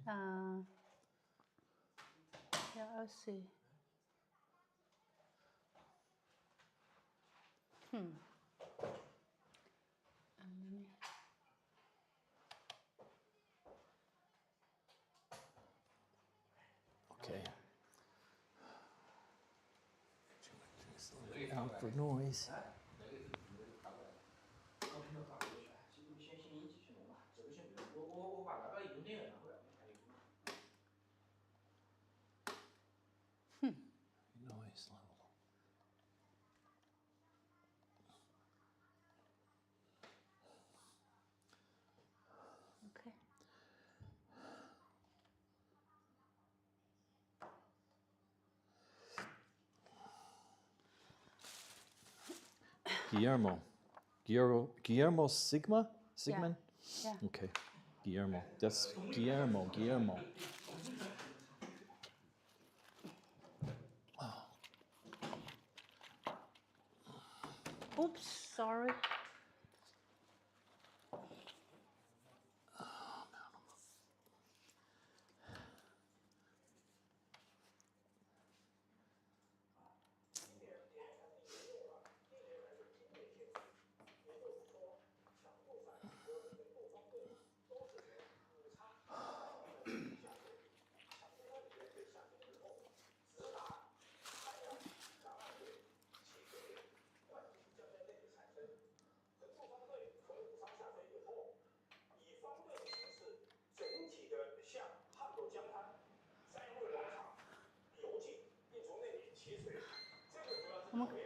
Yeah, I'll see. Okay. Out for noise. Noise level. Okay. Guillermo Sigmund? Yeah. Okay. Guillermo. That's Guillermo. Oops, sorry.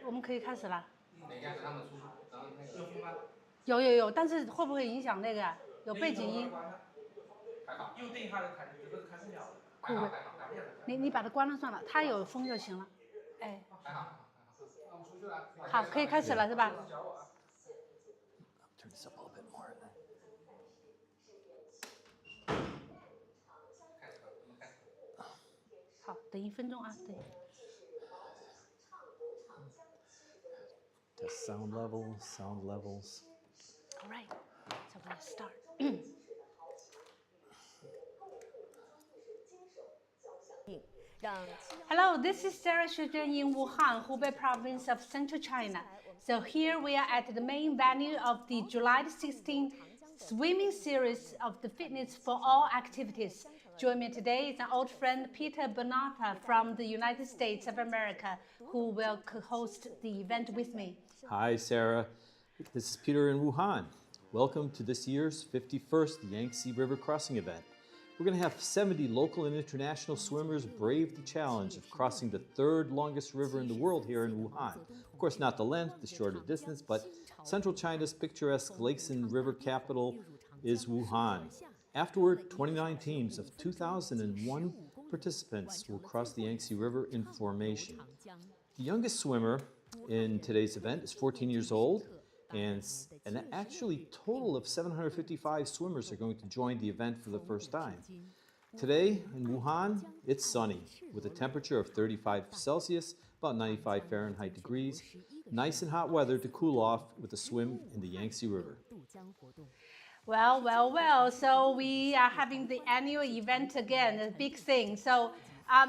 我们可以开始了。等一下，等他们出去，然后那个有风吗？有，但是会不会影响那个？有背景音。还好，又对它的弹，这个开空调。会不会？你把它关了算了，它有风就行了。哎。还好。那我们出去了。好，可以开始了是吧？ Turn this up a little bit more. 好，等1分钟啊，对。Test sound levels. All right, so let's start. Hello, this is Sarah Shuzhen in Wuhan, Hubei province of central China. So here we are at the main venue of the July 16th swimming series of the Fitness for All activities. Join me today is an old friend, Peter Bonata from the United States of America, who will co-host the event with me. Hi, Sarah. This is Peter in Wuhan. Welcome to this year's 51st Yangtze River crossing event. We're going to have 70 local and international swimmers brave the challenge of crossing the third longest river in the world here in Wuhan. Of course, not the length, the shorter distance, but central China's picturesque lakes and river capital is Wuhan. Afterward, 29 teams of 2,001 participants will cross the Yangtze River in formation. The youngest swimmer in today's event is 14 years old, and an actually total of 755 swimmers are going to join the event for the first time. Today in Wuhan, it's sunny with a temperature of 35 Celsius, about 95 Fahrenheit degrees. Nice and hot weather to cool off with a swim in the Yangtze River. Well. So we are having the annual event again, a big thing. So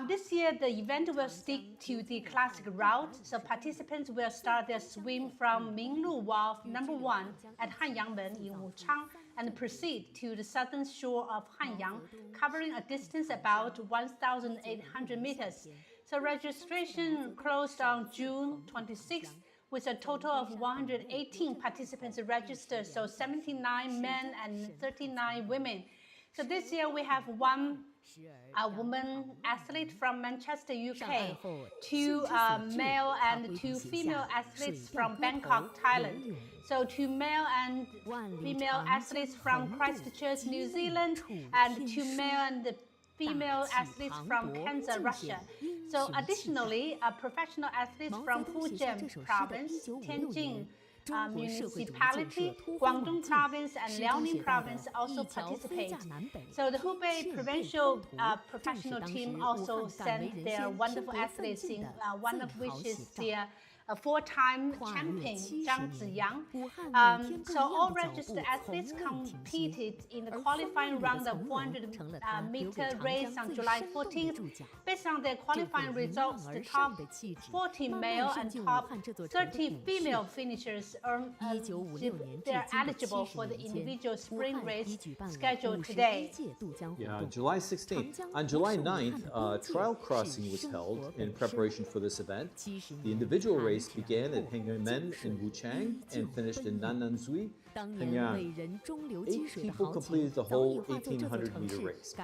this year the event will stick to the classic route. So participants will start their swim from Minglu Wharf number 1 at Hanyangmen in Wuchang and proceed to the southern shore of Hanyang, covering a distance about 1,800 meters. So registration closed on June 26th. With a total of 118 participants registered, so 79 men and 39 women. So this year we have one woman athlete from Manchester, UK, 2 male and 2 female athletes from Bangkok, Thailand. So 2 male and female athletes from Christchurch, New Zealand, and 2 male and female athletes from Kansas, Russia. So additionally, professional athletes from Fujian province, Tianjin municipality, Guangdong province, and Liaoning province also participate. So the Hubei provincial professional team also sent their wonderful athletes in, one of which is the a four-time champion, Yangtze. So all registered athletes competed in the qualifying round of 400-meter race on July 14th. Based on their qualifying results, the top 40 male and top 30 female finishers they're eligible for the individual spring race scheduled today. Yeah, July 16th. On July 9th, trial crossing was held in preparation for this event. The individual race began at Hengmen in Wuchang and finished in Nananzui, Henyang. 8 people completed the whole 1,800-meter race.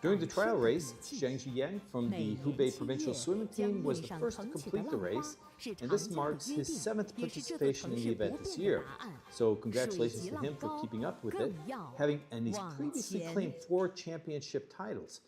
During the trial race, Zhang Zhiyang from the Hubei provincial swimming team was the first to complete the race, and this marks his 7th participation in the event this year. So congratulations to him for keeping up with it, and he's previously claimed 4 championship titles.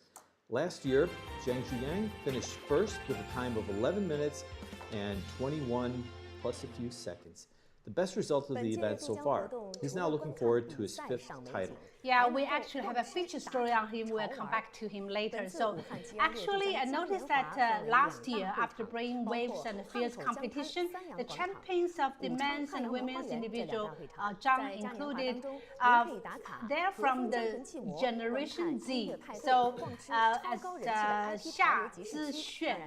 Last year, Zhang Zhiyang finished first with a time of 11 minutes and 21 plus a few seconds. The best result of the event so far. He's now looking forward to his 5th title. Yeah, we actually have a feature story on him. We'll come back to him later. So actually, I noticed that last year, after bringing waves and fierce competition, the champions of the men's and women's individual, Zhang included, they're from the Generation Z. So as Xia Zixuan,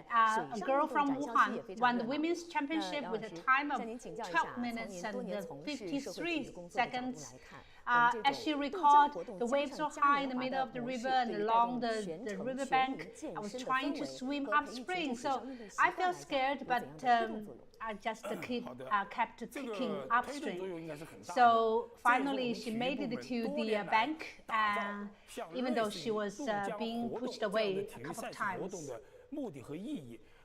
a girl from Wuhan, won the women's championship with a time of 12 minutes and 53 seconds. As she recalled, the waves were high in the middle of the river and along the riverbank. I was trying to swim upstream, so I felt scared, but I just kept kicking upstream. So finally, she made it to the bank, even though she was being pushed away a couple of times.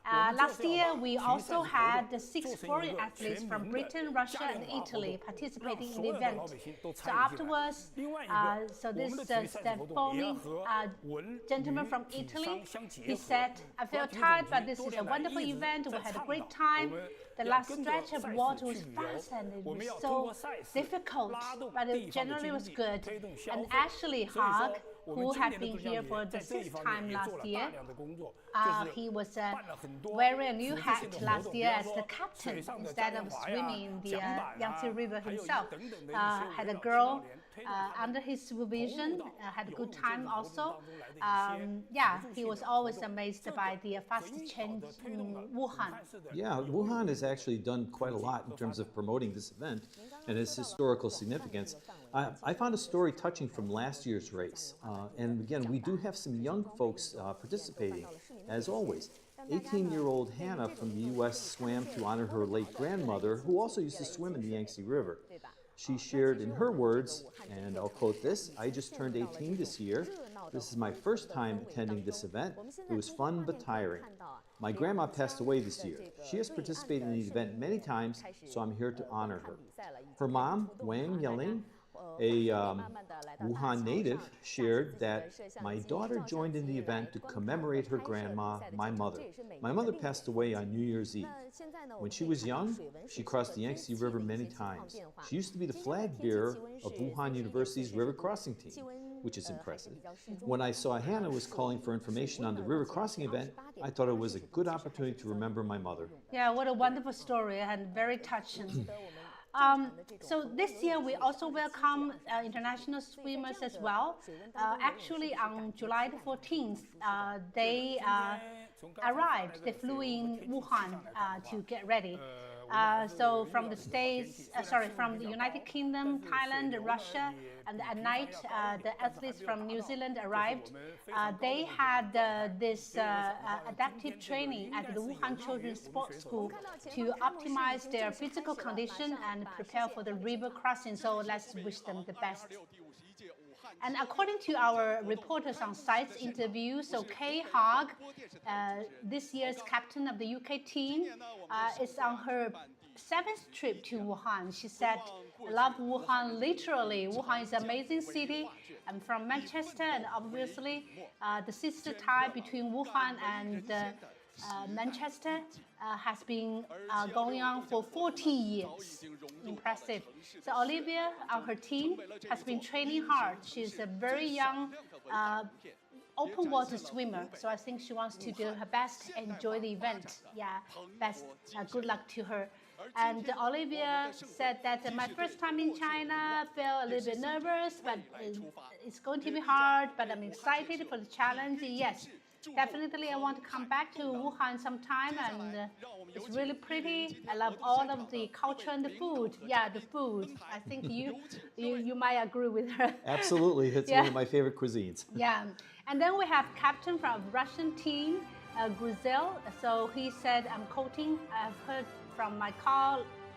Last year, we also had 6 foreign athletes from Britain, Russia, and Italy participating in the event. So afterwards, this Stefani gentleman from Italy, he said, "I felt tired, but this is a wonderful event. We had a great time. The last stretch of water was fast and it was so difficult, but it generally was good." And Ashley Hogg, who had been here for the 6th time last year, he was wearing a new hat last year as the captain instead of swimming in the Yangtze River himself. Had a girl under his supervision, had a good time also. He was always amazed by the fast change in Wuhan. Yeah, Wuhan has actually done quite a lot in terms of promoting this event and its historical significance. I found a story touching from last year's race. And again, we do have some young folks participating, as always. 18-year-old Hannah from the U.S. swam to honor her late grandmother, who also used to swim in the Yangtze River. She shared in her words, and I'll quote this, "I just turned 18 this year. This is my first time attending this event. It was fun but tiring. My grandma passed away this year. She has participated in the event many times, so I'm here to honor her." Her mom, Wang Yaling, a Wuhan native, shared that, "My daughter joined in the event to commemorate her grandma, my mother. My mother passed away on New Year's Eve. When she was young, she crossed the Yangtze River many times. She used to be the flag bearer of Wuhan University's river crossing team, which is impressive. When I saw Hannah was calling for information on the river crossing event, I thought it was a good opportunity to remember my mother." Yeah, what a wonderful story and very touching. So this year we also welcome international swimmers as well. Actually, on July the 14th, they arrived. They flew in Wuhan to get ready. So from the from the United Kingdom, Thailand, Russia, and at night the athletes from New Zealand arrived. They had this adaptive training at the Wuhan Children's Sports School to optimize their physical condition and prepare for the river crossing. So let's wish them the best. And according to our reporters on site's interview, so Kay Hogg, this year's captain of the UK team, is on her 7th trip to Wuhan. She said, "I love Wuhan literally. Wuhan is an amazing city. I'm from Manchester, and obviously the sister tie between Wuhan and Manchester has been going on for 40 years. Impressive. So Olivia on her team has been training hard. She's a very young open water swimmer, so I think she wants to do her best, enjoy the event. Yeah, best. Good luck to her. And Olivia said that my first time in China, felt a little bit nervous, but it's going to be hard, but I'm excited for the challenge. Yes, definitely I want to come back to Wuhan sometime, and it's really pretty. I love all of the culture and the food. Yeah, the food. I think you might agree with her. Absolutely, it's one of my favorite cuisines. Yeah, and then we have captain from Russian team, Gruzel. So he said, I'm quoting, I've heard from my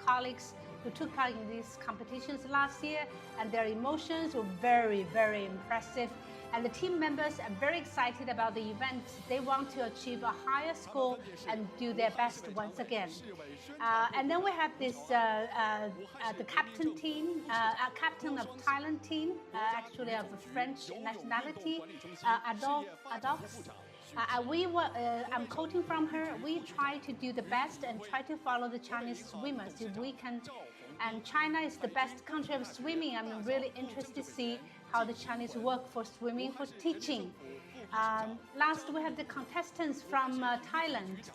colleagues who took part in these competitions last year, and their emotions were very, very impressive. And the team members are very excited about the event. They want to achieve a higher score and do their best once again. And then we have this, the captain team, captain of Thailand team, actually of French nationality, Adox. I'm quoting from her, we try to do the best and try to follow the Chinese swimmers if we can. And China is the best country of swimming. I'm really interested to see how the Chinese work for swimming, for teaching. Last, we have the contestants from Thailand.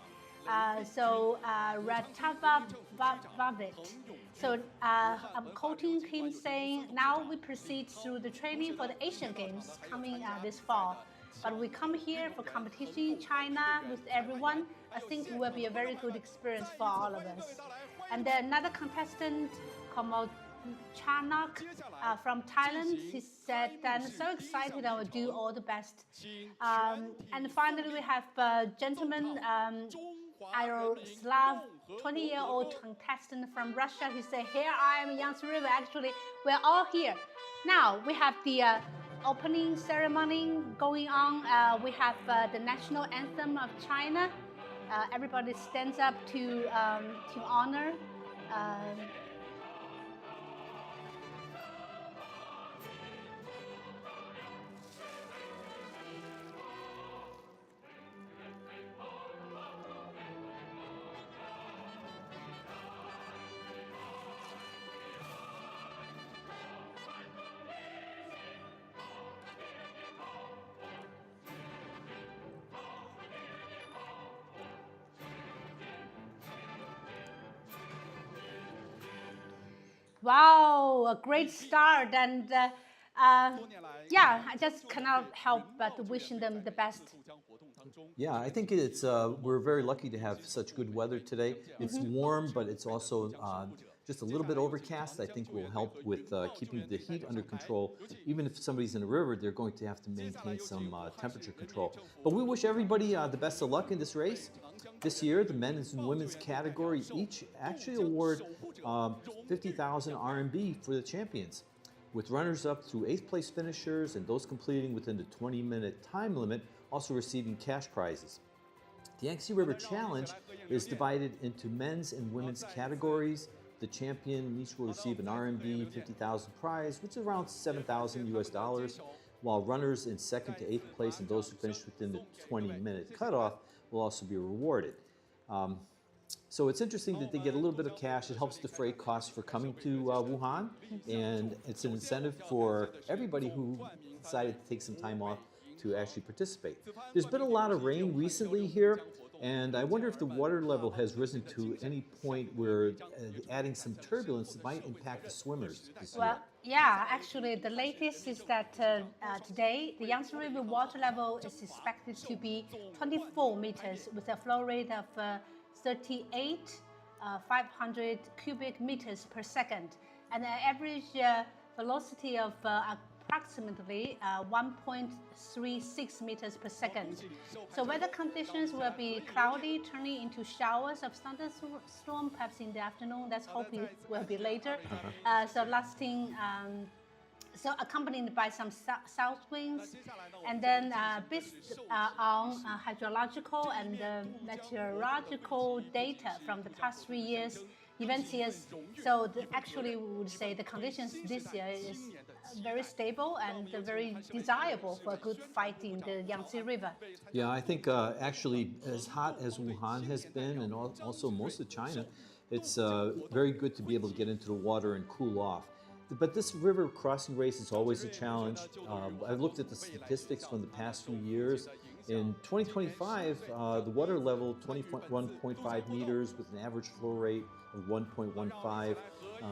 Ratavavavit. So I'm quoting him saying, now we proceed through the training for the Asian Games coming this fall. But we come here for competition in China with everyone. I think it will be a very good experience for all of us. And then another contestant, Komo Chanak from Thailand, he said, I'm so excited, I will do all the best. And finally, we have a gentleman, Yaroslav, 20-year-old contestant from Russia. He said, here I am in Yangtze River. Actually, we're all here. Now, we have the opening ceremony going on. We have the national anthem of China. Everybody stands up to honor. Wow, a great start. And yeah, I just cannot help but wishing them the best. Yeah, I think we're very lucky to have such good weather today. It's warm, but it's also just a little bit overcast. I think will help with keeping the heat under control. Even if somebody's in a river, they're going to have to maintain some temperature control. But we wish everybody the best of luck in this race. This year, the men's and women's category each actually award 50,000 RMB for the champions, with runners-up through 8th place finishers and those completing within the 20-minute time limit also receiving cash prizes. The Yangtze River Challenge is divided into men's and women's categories. The champion each will receive an RMB 50,000 prize, which is around $7,000 US, while runners in 2nd to 8th place and those who finish within the 20-minute cutoff will also be rewarded. So it's interesting that they get a little bit of cash. It helps defray costs for coming to Wuhan, and it's an incentive for everybody who decided to take some time off to actually participate. There's been a lot of rain recently here, and I wonder if the water level has risen to any point where adding some turbulence might impact the swimmers this year. Yeah, actually, the latest is that today, the Yangtze River water level is expected to be 24 meters with a flow rate of 38,500 cubic meters per second, and an average velocity of approximately 1.36 meters per second. So weather conditions will be cloudy, turning into showers of thunderstorm perhaps in the afternoon. Let's hope it will be later. So lasting, so accompanied by some south winds, and then based on hydrological and meteorological data from the past 3 years, event years. So actually, we would say the conditions this year is very stable and very desirable for a good fight in the Yangtze River. Yeah, I think actually as hot as Wuhan has been, and also most of China, it's very good to be able to get into the water and cool off. But this river crossing race is always a challenge. I've looked at the statistics from the past few years. In 2025, the water level 21.5 meters with an average flow rate of 1.15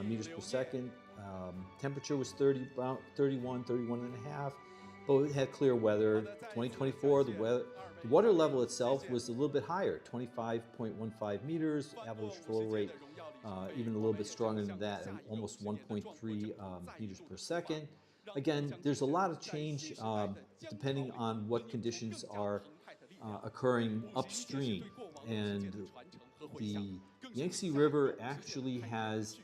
meters per second. Temperature was 31 and a half, but we had clear weather. 2024, the water level itself was a little bit higher, 25.15 meters, average flow rate even a little bit stronger than that, almost 1.3 meters per second. Again, there's a lot of change depending on what conditions are occurring upstream. And the Yangtze River actually has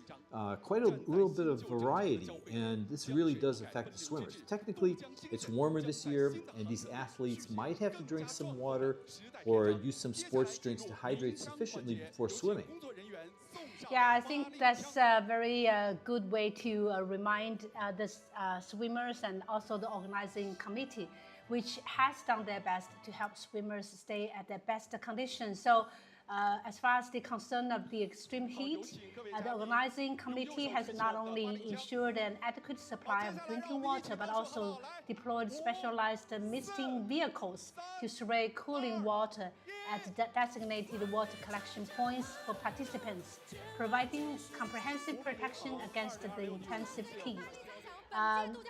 quite a little bit of variety, and this really does affect the swimmers. Technically, it's warmer this year, and these athletes might have to drink some water or use some sports drinks to hydrate sufficiently before swimming. Yeah, I think that's a very good way to remind the swimmers and also the organizing committee, which has done their best to help swimmers stay at their best conditions. So as far as the concern of the extreme heat, the organizing committee has not only ensured an adequate supply of drinking water, but also deployed specialized misting vehicles to spray cooling water at designated water collection points for participants, providing comprehensive protection against the intensive heat.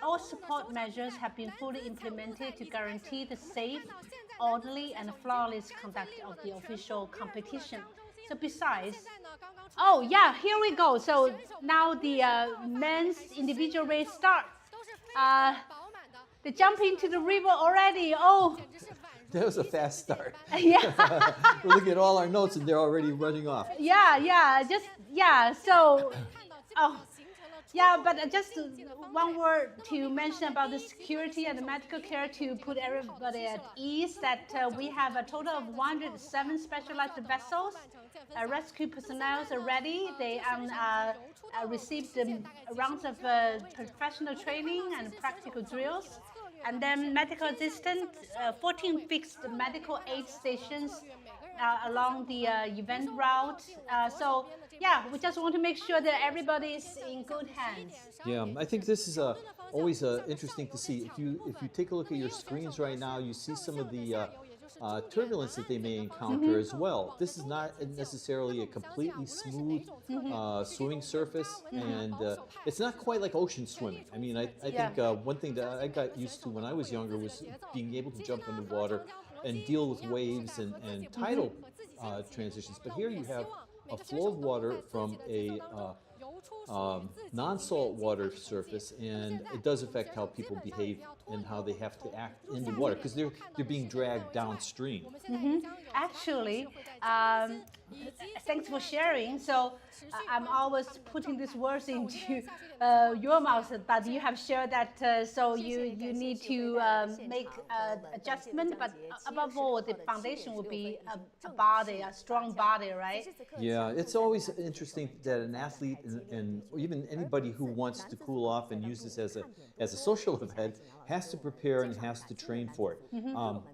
All support measures have been fully implemented to guarantee the safe, orderly, and flawless conduct of the official competition. So besides, oh yeah, here we go. So now the men's individual race starts. They jump into the river already. Oh. That was a fast start. Yeah. We're looking at all our notes and they're already running off. Yeah. So, yeah, but just one word to mention about the security and the medical care to put everybody at ease that we have a total of 107 specialized vessels. Rescue personnel are ready. They received rounds of professional training and practical drills. And then medical assistant, 14 fixed medical aid stations along the event route. So yeah, we just want to make sure that everybody is in good hands. Yeah, I think this is always interesting to see. If you take a look at your screens right now, you see some of the turbulence that they may encounter as well. This is not necessarily a completely smooth swimming surface, and it's not quite like ocean swimming. I mean, I think one thing that I got used to when I was younger was being able to jump underwater and deal with waves and tidal transitions. But here you have a flow of water from a non-salt water surface, and it does affect how people behave and how they have to act in the water because they're being dragged downstream. Actually, thanks for sharing. So I'm always putting these words into your mouth, but you have shared that so you need to make adjustment, but above all, the foundation will be a body, a strong body, right? Yeah, it's always interesting that an athlete and even anybody who wants to cool off and use this as a social event has to prepare and has to train for it.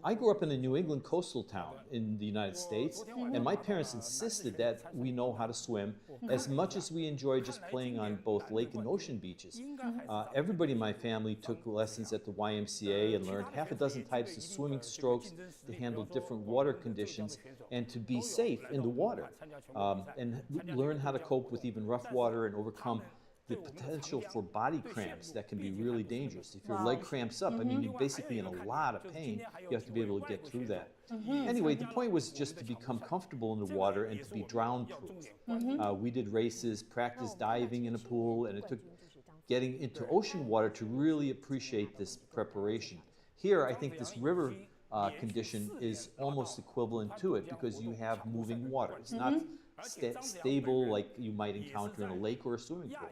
I grew up in a New England coastal town in the United States, and my parents insisted that we know how to swim as much as we enjoy just playing on both lake and ocean beaches. Everybody in my family took lessons at the YMCA and learned half a dozen types of swimming strokes to handle different water conditions and to be safe in the water, and learn how to cope with even rough water and overcome the potential for body cramps that can be really dangerous. If your leg cramps up, I mean, you're basically in a lot of pain. You have to be able to get through that. Anyway, the point was just to become comfortable in the water and to be drown-proof. We did races, practice diving in a pool, and it took getting into ocean water to really appreciate this preparation. Here, I think this river condition is almost equivalent to it because you have moving water. It's not stable like you might encounter in a lake or a swimming pool.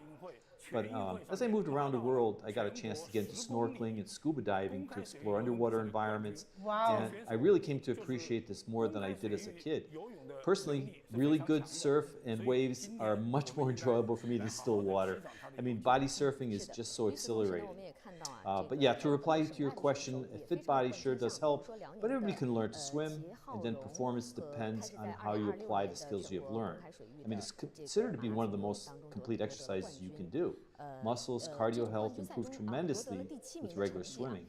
But as I moved around the world, I got a chance to get into snorkeling and scuba diving to explore underwater environments. Wow. And I really came to appreciate this more than I did as a kid. Personally, really good surf and waves are much more enjoyable for me than still water. I mean, body surfing is just so exhilarating. But yeah, to reply to your question, a fit body sure does help, but everybody can learn to swim, and then performance depends on how you apply the skills you have learned. I mean, it's considered to be one of the most complete exercises you can do. Muscles, cardio health improve tremendously with regular swimming.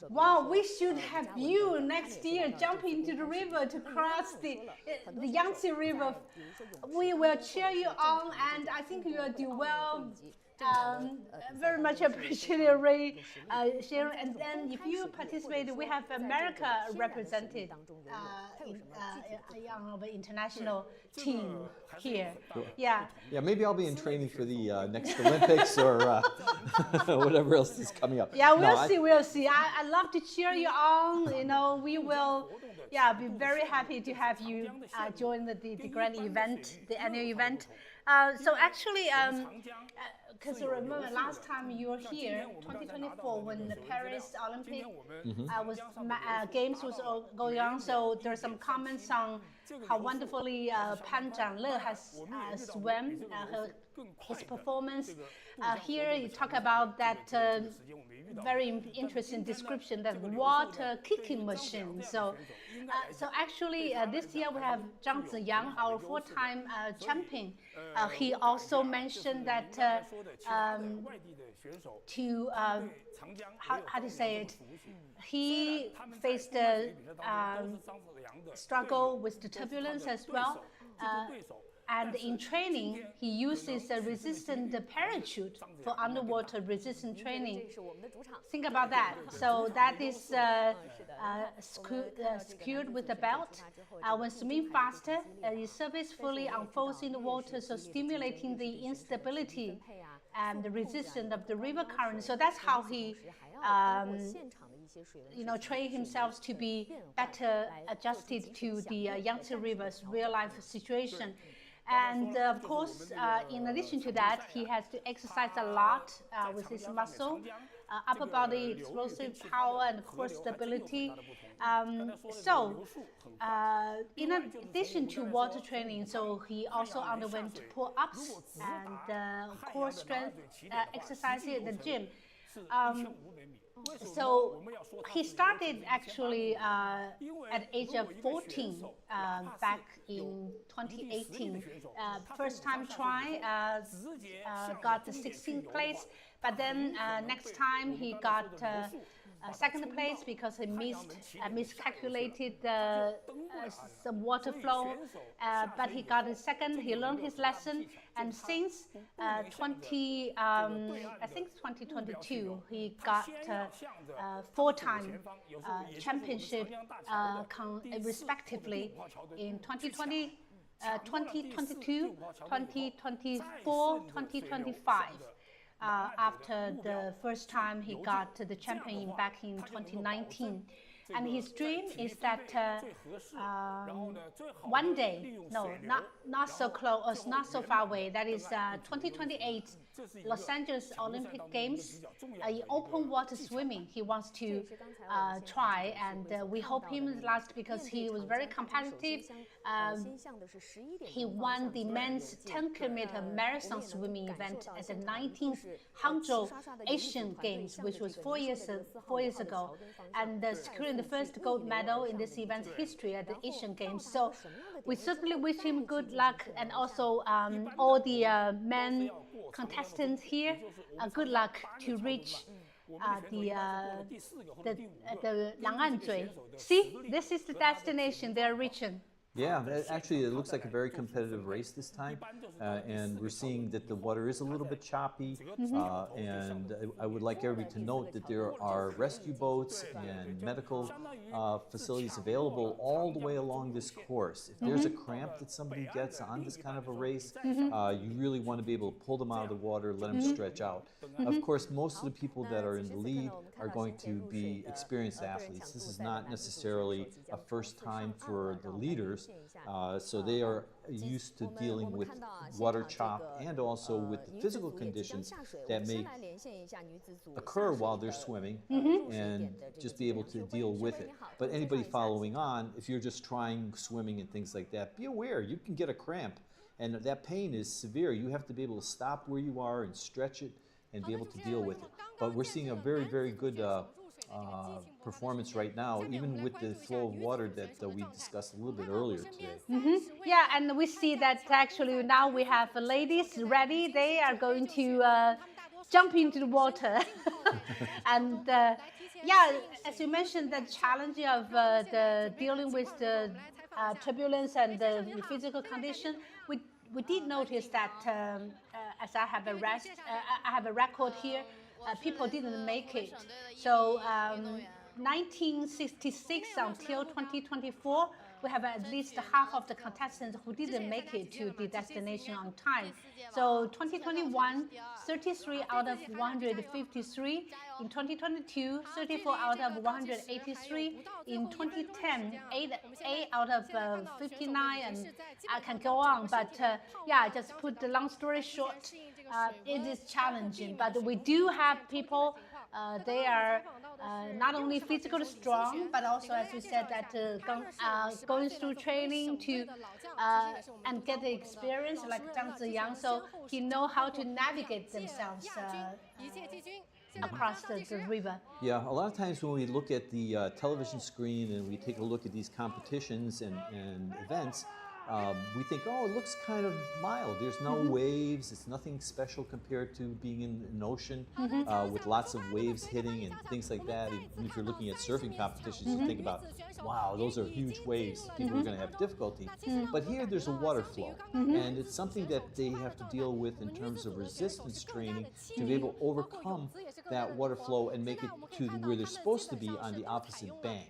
Wow, we should have you next year jump into the river to cross the Yangtze River. We will cheer you on, and I think you will do well. Very much appreciate Ray sharing. And then if you participate, we have America represented on the international team here. Yeah. Yeah, maybe I'll be in training for the next Olympics or whatever else is coming up. Yeah, we'll see. I love to cheer you on. You know, we will, be very happy to have you join the grand event, the annual event. So actually, because remember last time you were here, 2024, when the Paris Olympic games was going on. So there's some comments on how wonderfully Pan Zhangle has swam, his performance. Here you talk about that very interesting description, that water kicking machine. So actually this year we have Yangtze Yang, our four-time champion. He also mentioned that how to say it, he faced a struggle with the turbulence as well. And in training, he uses a resistant parachute for underwater resistant training. Think about that. So that is secured with a belt. When swimming faster, his surface fully unfolds in the water, so stimulating the instability and the resistance of the river current. So that's how he train himself to be better adjusted to the Yangtze River's real-life situation. And of course, in addition to that, he has to exercise a lot with his muscle, upper body explosive power and core stability. In addition to water training, so he also underwent pull-ups and core strength exercises at the gym. So he started actually at age of 14 back in 2018. First time try, got the 16th place, but then next time he got second place because he miscalculated some water flow, but he got a second. He learned his lesson, and since 2022, he got four-time championship respectively in 2020, 2022, 2024, 2025. After the first time he got the champion back in 2019. And his dream is that one day, no, not so close, not so far away, that is 2028 Los Angeles Olympic Games, in open water swimming, he wants to try, and we hope him last because he was very competitive. He won the men's 10-kilometer marathon swimming event at the 19th Hangzhou Asian Games, which was 4 years ago, and securing the first gold medal in this event's history at the Asian Games. So we certainly wish him good luck, and also all the men contestants here, good luck to reach the Yangtze. See, this is the destination they're reaching. Yeah, actually it looks like a very competitive race this time, and we're seeing that the water is a little bit choppy, and I would like everybody to note that there are rescue boats and medical facilities available all the way along this course. If there's a cramp that somebody gets on this kind of a race, you really want to be able to pull them out of the water, let them stretch out. Of course, most of the people that are in the lead are going to be experienced athletes. This is not necessarily a first time for the leaders. So they are used to dealing with water chop and also with the physical conditions that may occur while they're swimming, and just be able to deal with it. But anybody following on, if you're just trying swimming and things like that, be aware you can get a cramp, and that pain is severe. You have to be able to stop where you are and stretch it and be able to deal with it. But we're seeing a very, very good performance right now, even with the flow of water that we discussed a little bit earlier today. Yeah, and we see that actually now we have ladies ready. They are going to jump into the water. And yeah, as you mentioned, the challenge of the dealing with the turbulence and the physical condition, we did notice that as I have a record here, people didn't make it. So 1966 until 2024, we have at least half of the contestants who didn't make it to the destination on time. So 2021, 33 out of 153. In 2022, 34 out of 183. In 2010, 8 out of 59, and I can go on. But yeah, just put the long story short, it is challenging. But we do have people, they are not only physically strong, but also, as you said, that going through training to and get the experience like Yangtze, so he know how to navigate themselves across the river. Yeah, a lot of times when we look at the television screen and we take a look at these competitions and events, we think, oh, it looks kind of mild. There's no waves. It's nothing special compared to being in an ocean with lots of waves hitting and things like that. And if you're looking at surfing competitions, you think about, wow, those are huge waves. People are going to have difficulty. But here there's a water flow. And it's something that they have to deal with in terms of resistance training to be able to overcome that water flow and make it to where they're supposed to be on the opposite bank.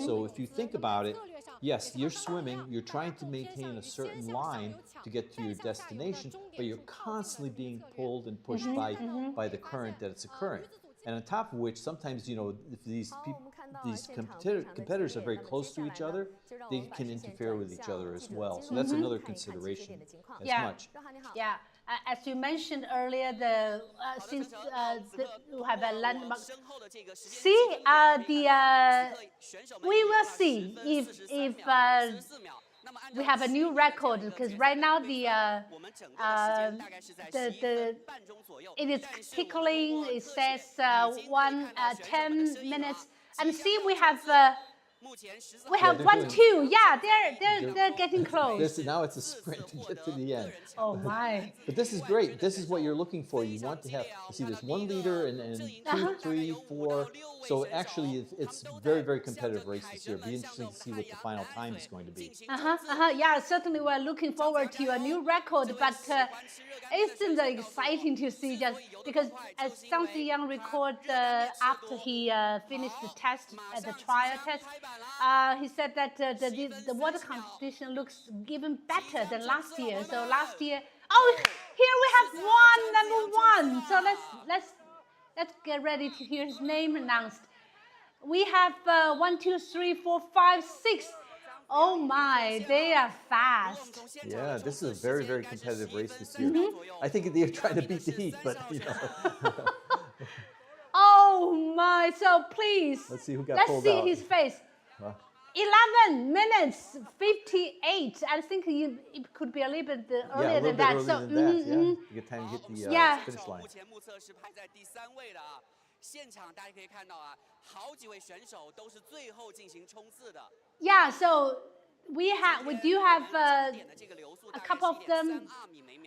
So if you think about it, yes, you're swimming, you're trying to maintain a certain line to get to your destination, but you're constantly being pulled and pushed by the current that it's occurring. And on top of which, sometimes, you know, if these competitors are very close to each other, they can interfere with each other as well. So that's another consideration as much. Yeah. As you mentioned earlier, since we have a landmark, see we will see if we have a new record, because right now it is tickling. It says 10 minutes, and see we have 1, 2. Yeah, they're getting close. Now it's a sprint to get to the end. Oh my! But this is great. This is what you're looking for. You want to have, see, there's 1 leader and 2, 3, 4. So actually, it's very, very competitive race this year. It'll be interesting to see what the final time is going to be. Yeah, certainly we're looking forward to a new record, but isn't it exciting to see, just because as Yangtze record after he finished the test, the trial test, he said that the water competition looks even better than last year. So last year, here we have number 1. So let's get ready to hear his name announced. We have 1, 2, 3, 4, 5, 6. Oh my, they are fast. Yeah, this is a very, very competitive race this year. I think they're trying to beat the heat, but you know. Oh my, so please. Let's see who got pulled out. Let's see his face. 11 minutes 58. I think it could be a little bit earlier than that. You get time to hit the finish line. Yeah, so we do have a couple of them,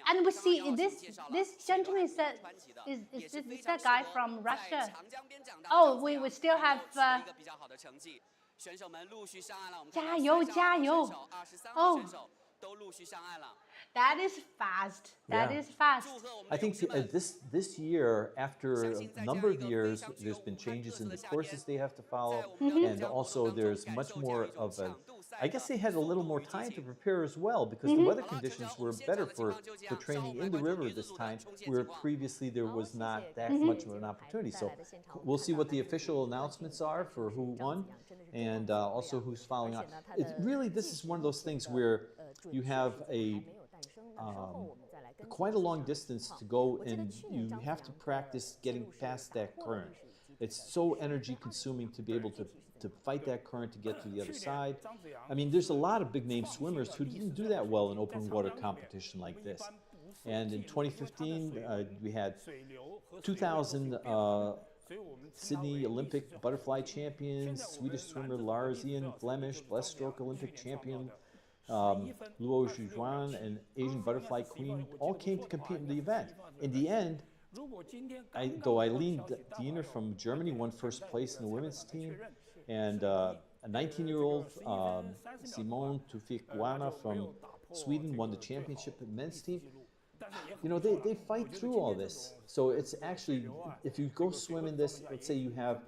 and we see this gentleman is that guy from Russia. Oh, we still have 加油加油 Oh, that is fast. That is fast. I think this year, after a number of years, there's been changes in the courses they have to follow, and also there's much more of a, I guess they had a little more time to prepare as well, because the weather conditions were better for training in the river this time, where previously there was not that much of an opportunity. So we'll see what the official announcements are for who won, and also who's following on. Really, this is one of those things where you have quite a long distance to go, and you have to practice getting past that current. It's so energy consuming to be able to fight that current to get to the other side. I mean, there's a lot of big name swimmers who didn't do that well in open water competition like this. And in 2015, we had 2000 Sydney Olympic butterfly champions, Swedish swimmer Lars Ian Flemish, breaststroke Olympic champion Luo Zhuan, and Asian butterfly queen all came to compete in the event. In the end, though Eileen Diener from Germany won first place in the women's team, and a 19-year-old Simone Tufikwana from Sweden won the championship in men's team. You know, they fight through all this. So it's actually, if you go swim in this, let's say you have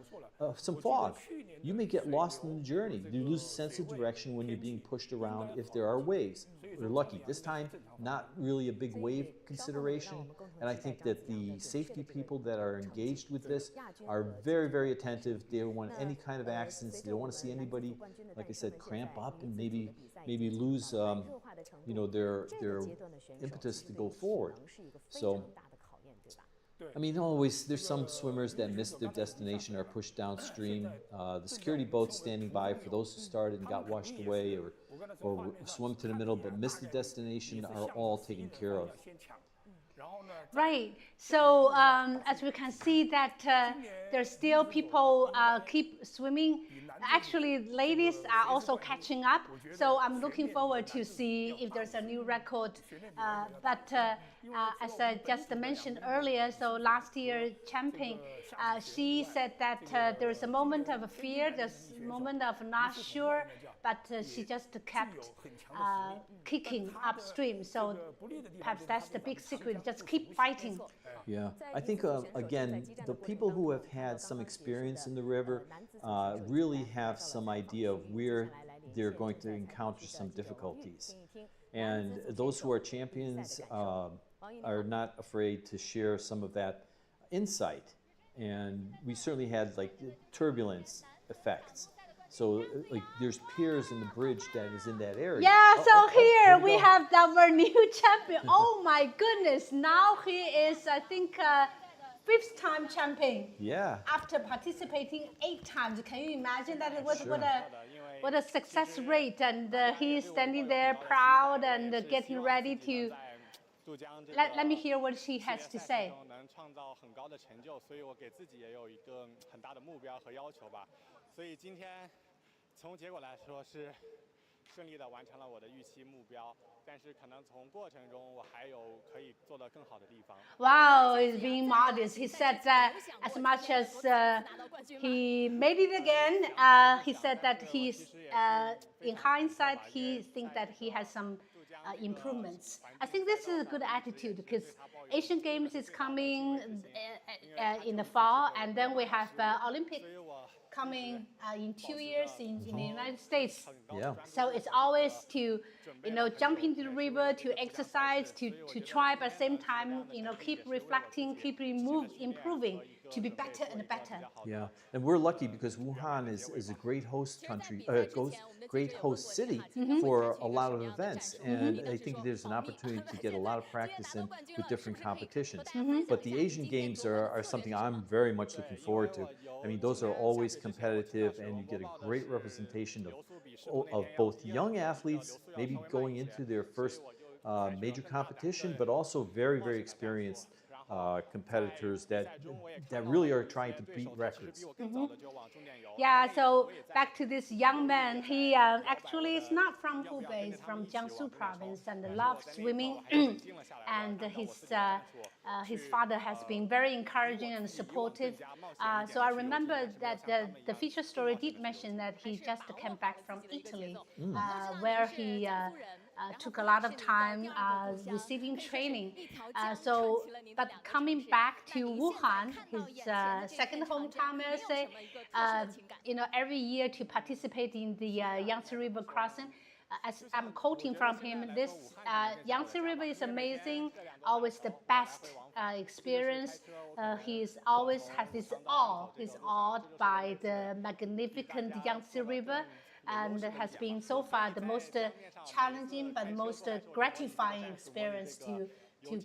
some fog, you may get lost in the journey. You lose sense of direction when you're being pushed around if there are waves. We're lucky. This time, not really a big wave consideration. And I think that the safety people that are engaged with this are very, very attentive. They don't want any kind of accidents. They don't want to see anybody, like I said, cramp up and maybe lose, you know, their impetus to go forward. So, I mean, always there's some swimmers that miss their destination or pushed downstream. The security boats standing by for those who started and got washed away or swum to the middle but missed the destination are all taken care of. Right. So as we can see that there's still people keep swimming. Actually, ladies are also catching up. So I'm looking forward to see if there's a new record. But as I just mentioned earlier, so last year champion, she said that there's a moment of fear, there's a moment of not sure, but she just kept kicking upstream. So perhaps that's the big secret, just keep fighting. Yeah, I think, again, the people who have had some experience in the river really have some idea of where they're going to encounter some difficulties. And those who are champions are not afraid to share some of that insight. And we certainly had like turbulence effects. So like there's piers in the bridge that is in that area. Yeah, so here we have our new champion. Oh my goodness, now he is, I think, 5th-time champion. Yeah. After participating 8 times. Can you imagine that? Sure. What a success rate. And he's standing there proud and getting ready to... Let me hear what she has to say. 顺利的完成了我的预期目标，但是可能从过程中我还有可以做得更好的地方。Wow, he's being modest. He said that as much as he made it again, he said that he's, in hindsight, he thinks that he has some improvements. I think this is a good attitude because Asian Games is coming in the fall, and then we have Olympic coming in 2 years in the United States. Yeah. So it's always to, jump into the river, to exercise, to try, but at the same time, keep reflecting, keep improving to be better and better. Yeah, and we're lucky because Wuhan is a great host country, great host city for a lot of events, and I think there's an opportunity to get a lot of practice in with different competitions. But the Asian Games are something I'm very much looking forward to. I mean, those are always competitive, and you get a great representation of both young athletes, maybe going into their first major competition, but also very, very experienced competitors that really are trying to beat records. Yeah, so back to this young man, he actually is not from Hubei, he's from Jiangsu province and loves swimming. And his father has been very encouraging and supportive. So I remember that the feature story did mention that he just came back from Italy, where he took a lot of time receiving training. But coming back to Wuhan, his second hometown, I say, every year to participate in the Yangtze River crossing. As I'm quoting from him, this Yangtze River is amazing, always the best experience. He's always has this awe. He's awed by the magnificent Yangtze River, and has been so far the most challenging but most gratifying experience to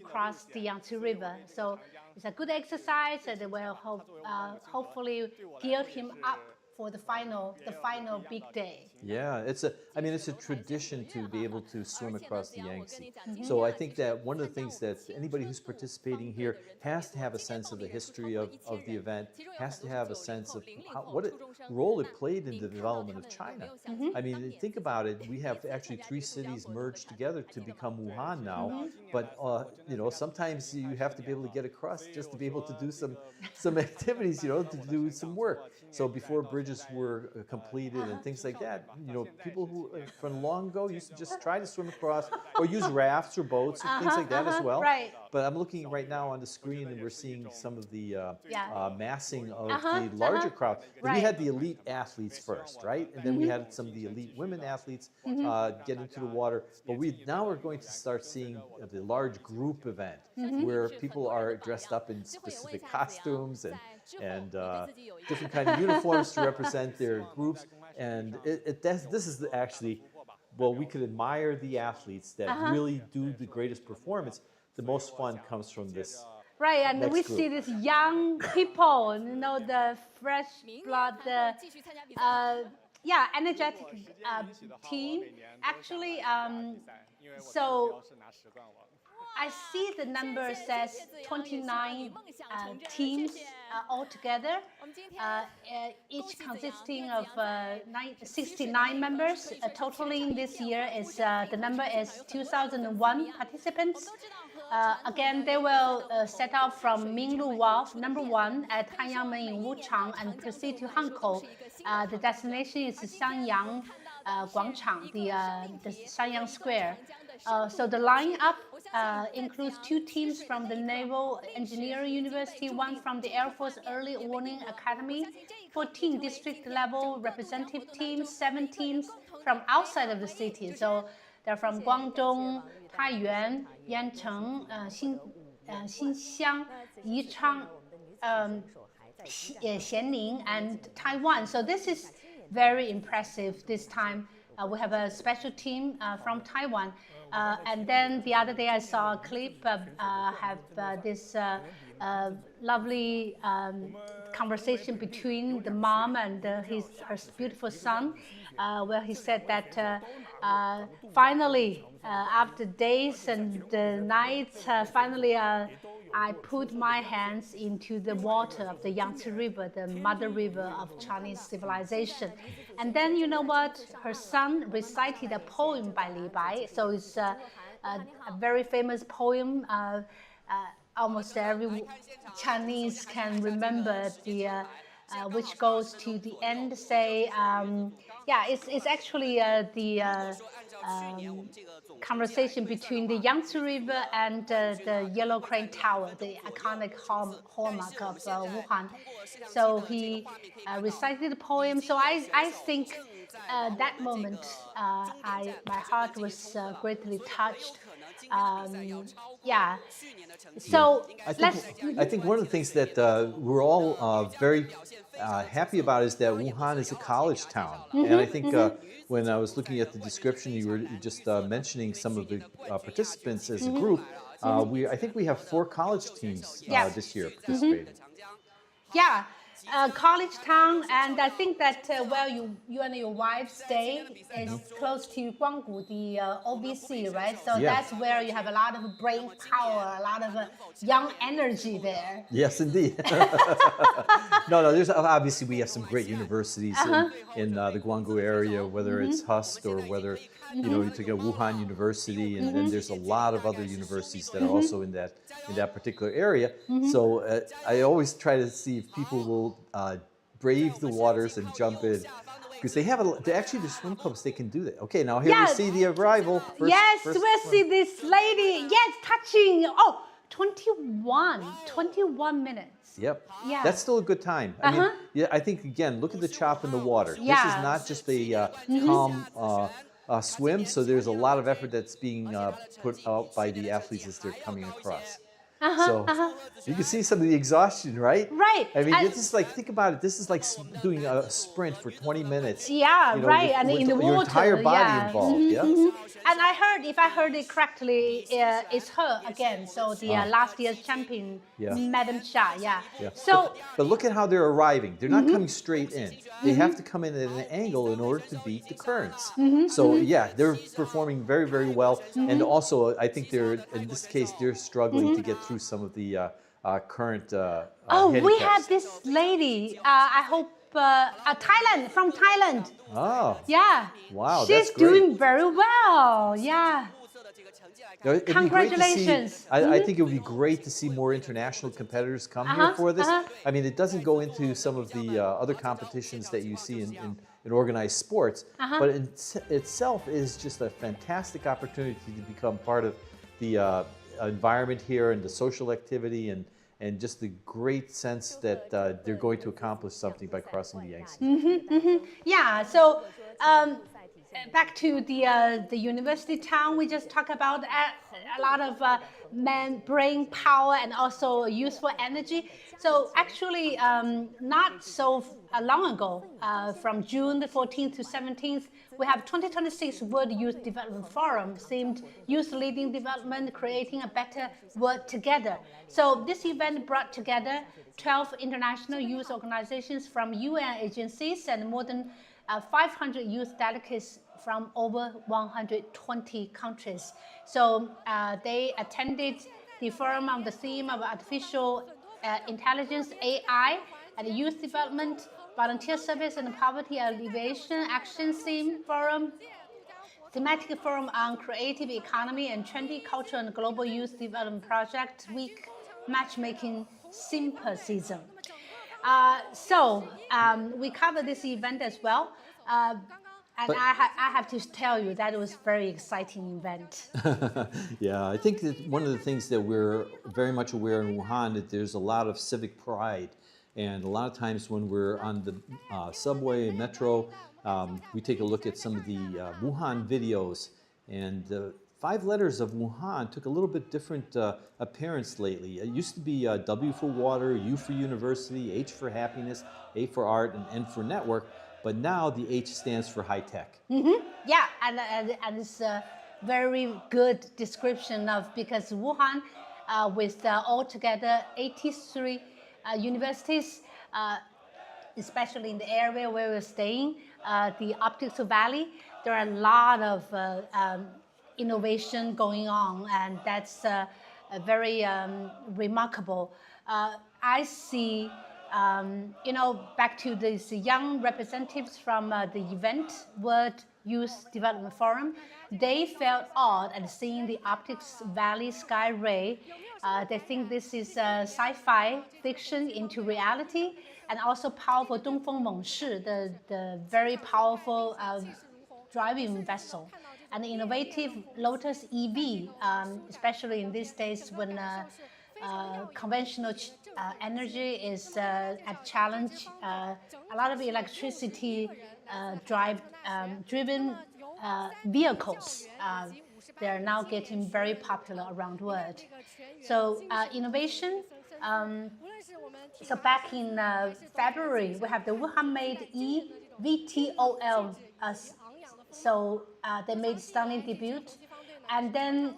cross the Yangtze River. So it's a good exercise, and it will hopefully gear him up for the final big day. Yeah, it's a tradition to be able to swim across the Yangtze. So I think that one of the things that anybody who's participating here has to have a sense of the history of the event, has to have a sense of what role it played in the development of China. I mean, think about it. We have actually 3 cities merged together to become Wuhan now. But sometimes you have to be able to get across just to be able to do some activities, to do some work. So before bridges were completed and things like that, people who from long ago used to just try to swim across or use rafts or boats or things like that as well. Right. But I'm looking right now on the screen and we're seeing some of the massing of the larger crowd. We had the elite athletes first, right? And then we had some of the elite women athletes get into the water. But now we're going to start seeing the large group event where people are dressed up in specific costumes and different kind of uniforms to represent their groups. And this is actually, well, we could admire the athletes that really do the greatest performance. The most fun comes from this. Right, and we group. see these young people, the fresh blood, energetic team. Actually, so I see the number says 29 teams altogether, each consisting of 69 members. Totaling this year is the number is 2,001 participants. Again, they will set out from Minglu Wharf, number 1 at Hanyangmen in Wuchang, and proceed to Hankou. The destination is Xiangyang Guangchang, the Xiangyang Square. So the lineup includes 2 teams from the Naval Engineering University, 1 from the Air Force Early Warning Academy, 14 district level representative teams, 7 teams from outside of the city. So they're from Guangdong, Taiyuan, Yancheng, Xinxiang, Yichang, Xianing, and Taiwan. So this is very impressive this time. We have a special team from Taiwan. And then the other day I saw a clip have this lovely conversation between the mom and her beautiful son, where he said that finally, after days and nights, finally I put my hands into the water of the Yangtze River, the mother river of Chinese civilization. And then you know what? Her son recited a poem by Li Bai. So it's a very famous poem. Almost every Chinese can remember which goes to the end. Say, it's actually the conversation between the Yangtze River and the Yellow Crane Tower, the iconic hallmark of Wuhan. So he recited the poem. So I think that moment, my heart was greatly touched. So I think one of the things that we're all very happy about is that Wuhan is a college town. And I think when I was looking at the description, you were just mentioning some of the participants as a group. I think we have 4 college teams this year participating. Yeah. College town, and I think that where you and your wife stay is close to Guanggu, the OBC, right? So that's where you have a lot of brain power, a lot of young energy there. Yes, indeed. No, there's obviously we have some great universities in the Guanggu area, whether it's HUST or whether you take a Wuhan University, and then there's a lot of other universities that are also in that particular area. So I always try to see if people will brave the waters and jump in, because actually the swim clubs, they can do that. Okay, now here we see the arrival. We'll see this lady. Yes, touching. Oh, 21 minutes. Yep. Yeah. That's still a good time. I mean, I think again, look at the chop in the water. This is not just a calm swim. So there's a lot of effort that's being put out by the athletes as they're coming across. So you can see some of the exhaustion, right? Right. I mean, And- this is like, think about it. This is like doing a sprint for 20 minutes. Yeah, you know, right. with- And with in the your water, entire body yeah. involved. Yeah. And if I heard it correctly, it's her again. So the last year's champion, Yeah. Madam Xia. Yeah. Yeah. So but look at how they're arriving. They're not coming straight in. They have to come in at an angle in order to beat the currents. So yeah, they're performing very, very well. And also, I think in this case, they're struggling to get through some of the current we handicaps. have this lady. I hope from Thailand. Oh. Yeah. Wow, She's that's great. doing very well. Yeah. No, it'd be great to see- Congratulations. I think it would be great to see more international competitors come here for this. I mean, it doesn't go into some of the other competitions that you see in organized sports, but in itself is just a fantastic opportunity to become part of the environment here and the social activity and just the great sense that they're going to accomplish something by crossing the Yangtze. Yeah. So back to the university town we just talked about, a lot of brain power and also useful energy. So actually, not so long ago, from June the 14th to 17th, we have 2026 World Youth Development Forum themed Youth Leading Development, Creating a Better World Together. So this event brought together 12 international youth organizations from UN agencies and more than 500 youth delegates from over 120 countries. So they attended the forum on the theme of artificial intelligence, AI, and youth development, volunteer service and poverty alleviation action theme forum, thematic forum on creative economy and trendy culture and global youth development project week, matchmaking symposium. So we covered this event as well. And I have to tell you that it was a very exciting event. Yeah, I think that one of the things that we're very much aware in Wuhan that there's a lot of civic pride. And a lot of times when we're on the subway and metro, we take a look at some of the Wuhan videos. And the 5 letters of Wuhan took a little bit different appearance lately. It used to be W for water, U for university, H for happiness, A for art, and N for network. But now the H stands for high tech. Yeah, and it's a very good description of, because Wuhan, with altogether 83 universities, especially in the area where we're staying, the Optics Valley, there are a lot of innovation going on, and that's very remarkable. I see. Back to these young representatives from the event, World Youth Development Forum, they felt odd at seeing the Optics Valley sky ray. They think this is sci-fi fiction into reality, and also powerful Dongfeng Mengshi, the very powerful driving vessel, and the innovative Lotus EV, especially in these days when conventional energy is at challenge. A lot of electricity driven vehicles, they're now getting very popular around the world. So innovation. So back in February, we have the Wuhan-made eVTOL. So they made stunning debut, and then.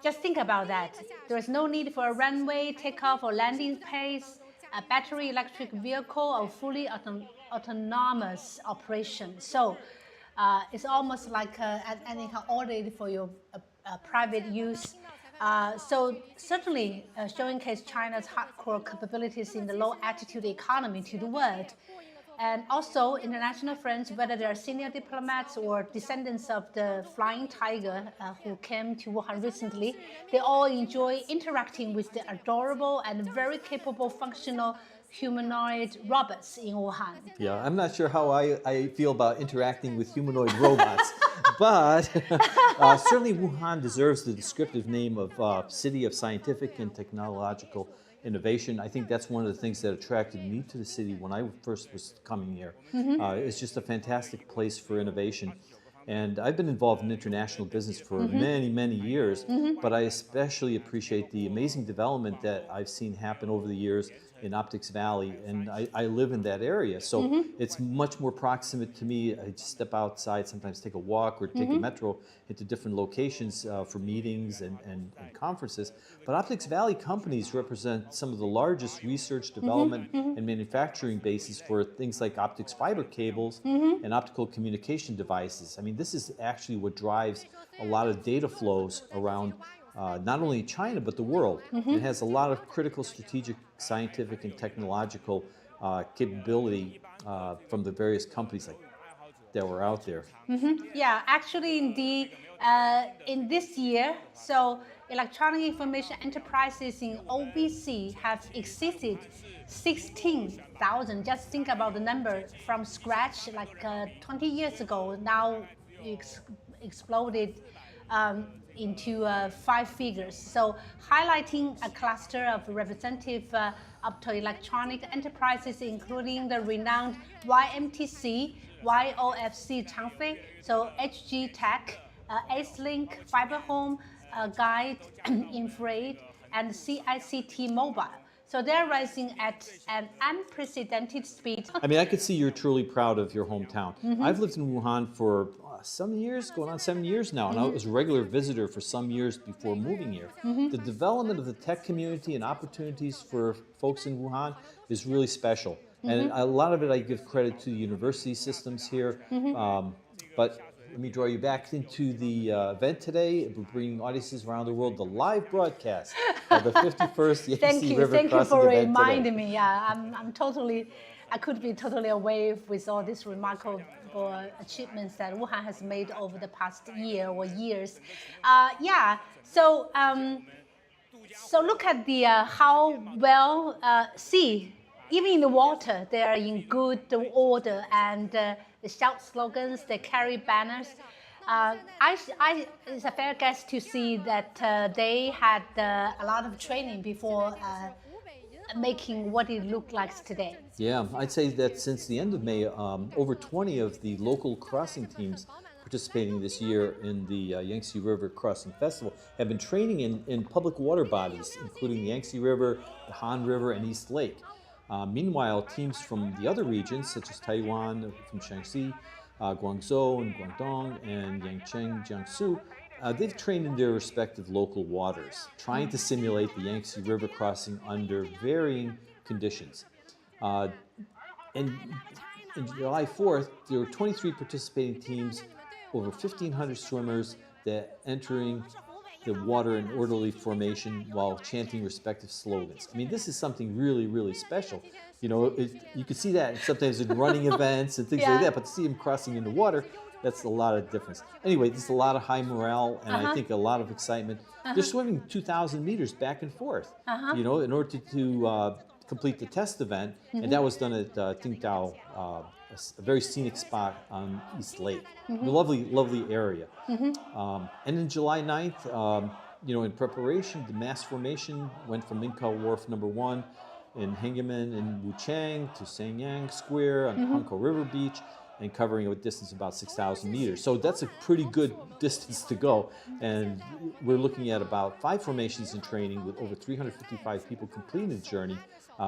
Just think about that. There is no need for a runway, takeoff or landing space, a battery electric vehicle, or fully autonomous operation. So it's almost like and you can order it for your private use. So certainly showcase China's hardcore capabilities in the low-altitude economy to the world. And also international friends, whether they're senior diplomats or descendants of the flying tiger who came to Wuhan recently, they all enjoy interacting with the adorable and very capable functional humanoid robots in Wuhan. Yeah, I'm not sure how I feel about interacting with humanoid robots, but certainly Wuhan deserves the descriptive name of City of Scientific and Technological Innovation. I think that's one of the things that attracted me to the city when I first was coming here. It's just a fantastic place for innovation. And I've been involved in international business for many, many years, but I especially appreciate the amazing development that I've seen happen over the years in Optics Valley, and I live in that area, so it's much more proximate to me. I just step outside, sometimes take a walk or take a metro into different locations for meetings and conferences. But Optics Valley companies represent some of the largest research, development, and manufacturing bases for things like optics fiber cables and optical communication devices. I mean, this is actually what drives a lot of data flows around not only China, but the world. It has a lot of critical strategic, scientific, and technological capability from the various companies that were out there. Yeah, actually, in this year, so electronic information enterprises in OVC have exceeded 16,000. Just think about the number from scratch, like 20 years ago. Now exploded into 5 figures. So highlighting a cluster of representative optoelectronic enterprises, including the renowned YMTC, YOFC Changfei, so HG Tech, S-Link, Fiber Home, Guide, Infrared, and CICT Mobile. So they're rising at an unprecedented speed. I mean, I could see you're truly proud of your hometown. I've lived in Wuhan for some years, going on 7 years now, and I was a regular visitor for some years before moving here. The development of the tech community and opportunities for folks in Wuhan is really special. And a lot of it I give credit to the university systems here. But let me draw you back into the event today. We're bringing audiences around the world the live broadcast of the 51st Yangtze River Thank you Crossing for event reminding today. me. Yeah, I could be totally away with all these remarkable achievements that Wuhan has made over the past year or years. So look at the how well even in the water they are in good order, and they shout slogans, they carry banners. It's a fair guess to see that they had a lot of training before making what it looks like today. Yeah, I'd say that since the end of May, over 20 of the local crossing teams participating this year in the Yangtze River Crossing Festival have been training in public water bodies, including the Yangtze River, the Han River, and East Lake. Meanwhile, teams from the other regions, such as Taiwan, from Shaanxi, Guangzhou and Guangdong, and Yangcheng, Jiangsu, they've trained in their respective local waters, trying to simulate the Yangtze River crossing under varying conditions. And in July 4th, there were 23 participating teams, over 1,500 swimmers that entering the water in orderly formation while chanting respective slogans. I mean, this is something really, really special. You know, you can see that sometimes in running events and things like that, but to see them crossing in the water, that's a lot of difference. Anyway, there's a lot of high morale and I think a lot of excitement. They're swimming 2,000 meters back and forth, you know, in order to complete the test event. And that was done at Qingdao, a very scenic spot on East Lake. A lovely, lovely area. And then July 9th, you know, in preparation, the mass formation went from Minkou Wharf number 1 in Hengemen and Wuchang to Sanyang Square on Hankou River Beach, and covering a distance of about 6,000 meters. So that's a pretty good distance to go. And we're looking at about 5 formations in training with over 355 people completing the journey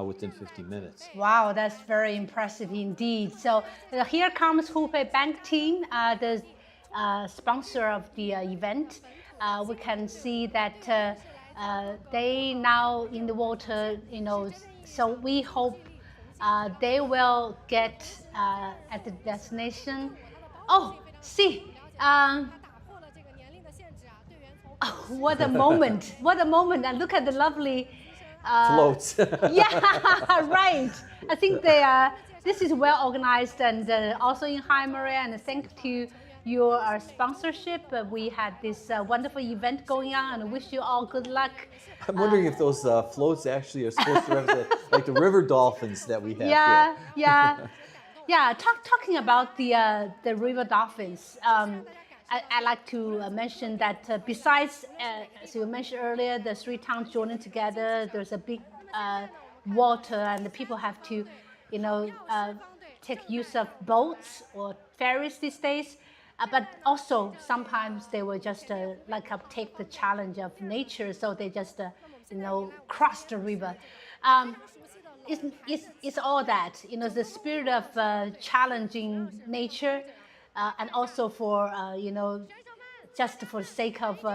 within 50 minutes. Wow, that's very impressive indeed. So here comes Hubei Bank team, the sponsor of the event. We can see that they now in the water, you know, so we hope they will get at the destination. Oh, see, what a moment, what a moment. And look at the lovely floats. Yeah, right. I think this is well organized, and also in Heimer, and thanks to your sponsorship, we had this wonderful event going on, and wish you all good luck. I'm wondering if those floats actually are supposed to represent like the river dolphins that we have here. Yeah. Talking about the river dolphins, I like to mention that besides, as you mentioned earlier, the 3 towns joining together, there's a big water, and the people have to, you know, take use of boats or ferries these days. But also sometimes they will just take the challenge of nature, so they just cross the river. It's all that, the spirit of challenging nature, and also for just for the sake of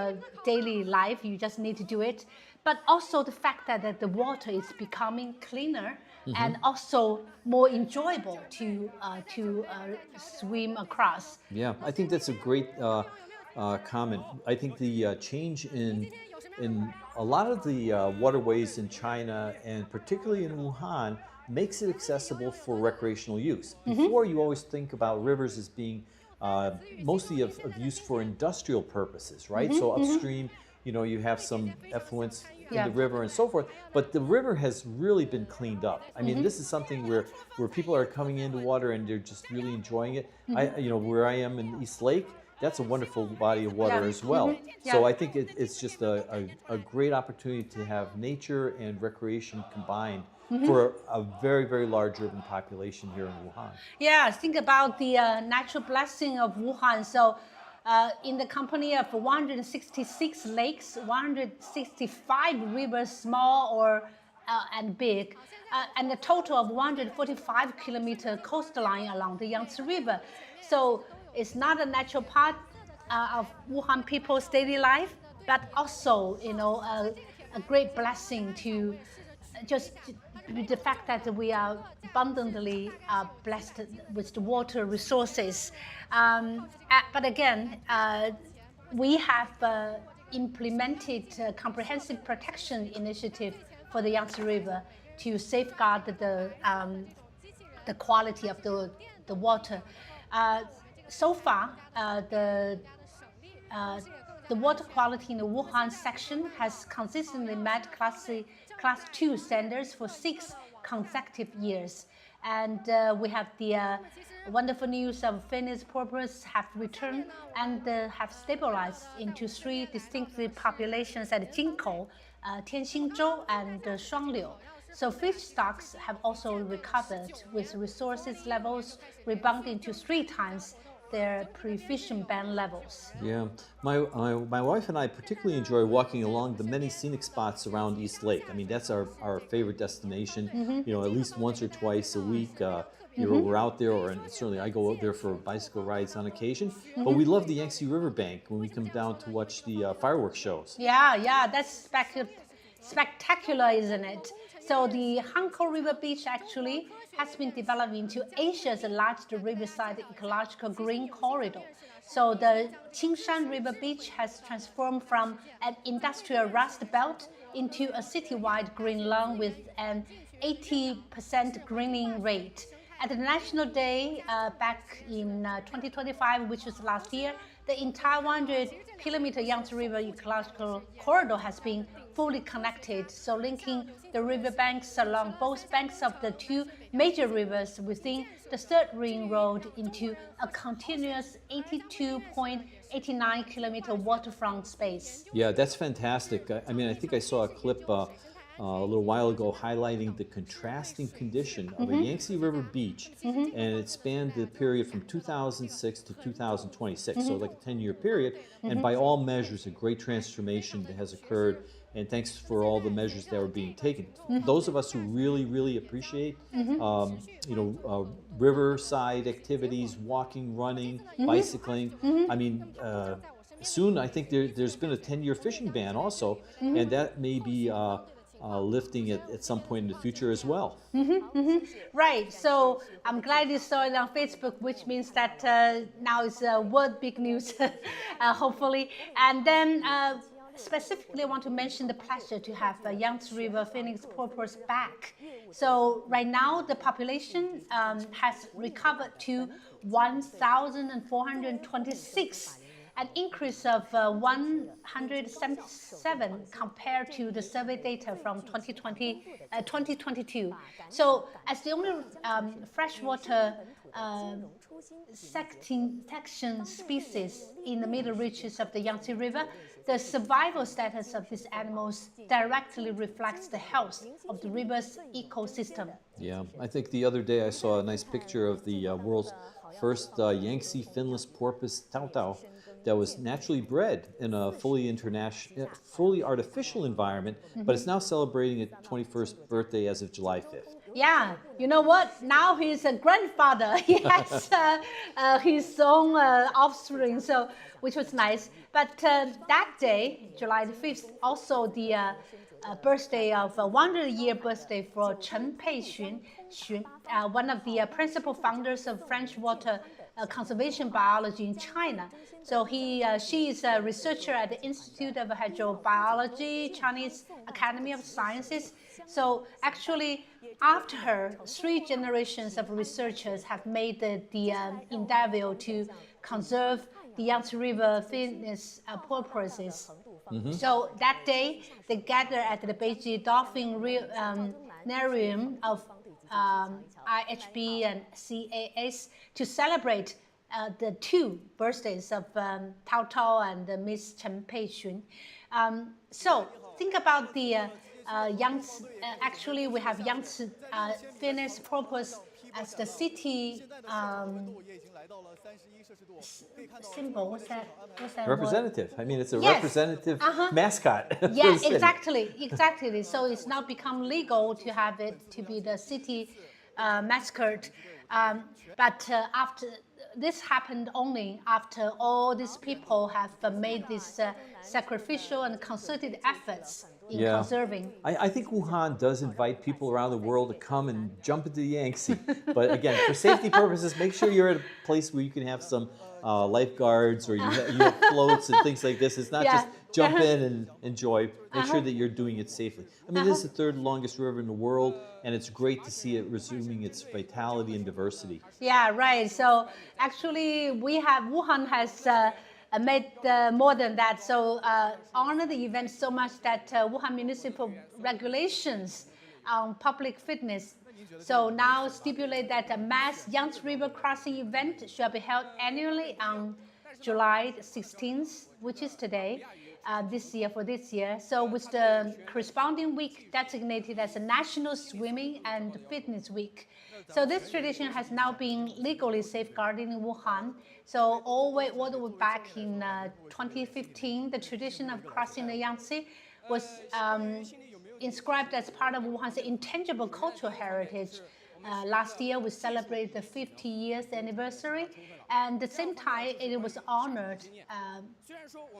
daily life, you just need to do it. But also the fact that the water is becoming cleaner and also more enjoyable to swim across. Yeah, I think that's a great comment. I think the change in a lot of the waterways in China, and particularly in Wuhan, makes it accessible for recreational use. Before, you always think about rivers as being mostly of use for industrial purposes, right? So upstream, you have some effluents in the river and so forth, but the river has really been cleaned up. I mean, this is something where people are coming into water and they're just really enjoying it. Where I am in East Lake, that's a wonderful body of water as well. So I think it's just a great opportunity to have nature and recreation combined for a very, very large urban population here in Wuhan. Yeah, think about the natural blessing of Wuhan. So in the company of 166 lakes, 165 rivers, small or and big, and a total of 145-kilometer coastline along the Yangtze River. So it's not a natural part of Wuhan people's daily life, but also, a great blessing to just the fact that we are abundantly blessed with the water resources. But again, we have implemented a comprehensive protection initiative for the Yangtze River to safeguard the quality of the water. So far, the water quality in the Wuhan section has consistently met Class 2 standards for 6 consecutive years. And we have the wonderful news of Phoenix porpoise have returned and have stabilized into 3 distinct populations at Jinkou, Tianxingzhou, and Shuangliu. So fish stocks have also recovered, with resources levels rebounding to 3 times their pre-fishing ban levels. Yeah, my wife and I particularly enjoy walking along the many scenic spots around East Lake. I mean, that's our favorite destination. At least once or twice a week. We're out there, or certainly I go out there for bicycle rides on occasion. But we love the Yangtze River bank when we come down to watch the fireworks shows. Yeah, that's spectacular, isn't it? So the Hankou River Beach actually has been developed into Asia's largest riverside ecological green corridor. So the Qingshan River Beach has transformed from an industrial rust belt into a citywide green lawn with an 80% greening rate. At the National Day back in 2025, which was last year, the entire 100-kilometer Yangtze River ecological corridor has been fully connected, so linking the riverbanks along both banks of the 2 major rivers within the third ring road into a continuous 82.89-kilometer waterfront space. Yeah, that's fantastic. I mean, I think I saw a clip a little while ago highlighting the contrasting condition of a Yangtze River beach, and it spanned the period from 2006 to 2026, so like a 10-year period, and by all measures, a great transformation that has occurred, and thanks for all the measures that were being taken. Those of us who really, really appreciate, riverside activities, walking, running, bicycling, I mean, soon I think there's been a 10-year fishing ban also, and that may be lifting at some point in the future as well. Right, so I'm glad you saw it on Facebook, which means that now it's world big news, hopefully. And then specifically I want to mention the pleasure to have Yangtze River Phoenix porpoise back. So right now the population has recovered to 1,426, an increase of 177 compared to the survey data from 2022. So as the only freshwater section species in the middle reaches of the Yangtze River, the survival status of these animals directly reflects the health of the river's ecosystem. Yeah, I think the other day I saw a nice picture of the world's first Yangtze finless porpoise tautau that was naturally bred in a fully artificial environment, but it's now celebrating its 21st birthday as of July 5th. Yeah, you know what? Now he's a grandfather. He has his own offspring, so which was nice. But that day, July the 5th, also the birthday of 100-year birthday for Chen Peixun, one of the principal founders of freshwater conservation biology in China. So she is a researcher at the Institute of Hydrobiology, Chinese Academy of Sciences. So actually, after her, 3 generations of researchers have made the endeavor to conserve the Yangtze River finless porpoises. So that day, they gather at the Beijing Dolphinarium of IHB and CAS to celebrate the 2 birthdays of Tao Tao and Miss Chen Peixun. So think about the Yangtze. Actually, we have Yangtze finless porpoise as the city symbol. What's that Representative. word? I mean, it's a Yes. representative mascot. for Yeah, the city. exactly. So it's now become legal to have it to be the city mascot. But after this happened only after all these people have made these sacrificial and concerted efforts in conserving. I think Wuhan does invite people around the world to come and jump into the Yangtze. But again, for safety purposes, make sure you're at a place where you can have some lifeguards or you have floats and things like this. It's not just jump in and enjoy. Make sure that you're doing it safely. I mean, this is the 3rd longest river in the world, and it's great to see it resuming its vitality and diversity. Yeah, right. So actually, Wuhan has made more than that. So honor the event so much that Wuhan municipal regulations on public fitness. So now stipulate that a mass Yangtze River crossing event shall be held annually on July 16th, which is today, this year. So with the corresponding week designated as a National Swimming and Fitness Week. So this tradition has now been legally safeguarded in Wuhan. So all the way back in 2015, the tradition of crossing the Yangtze was inscribed as part of Wuhan's intangible cultural heritage. Last year, we celebrated the 50 years anniversary, and at the same time, it was honored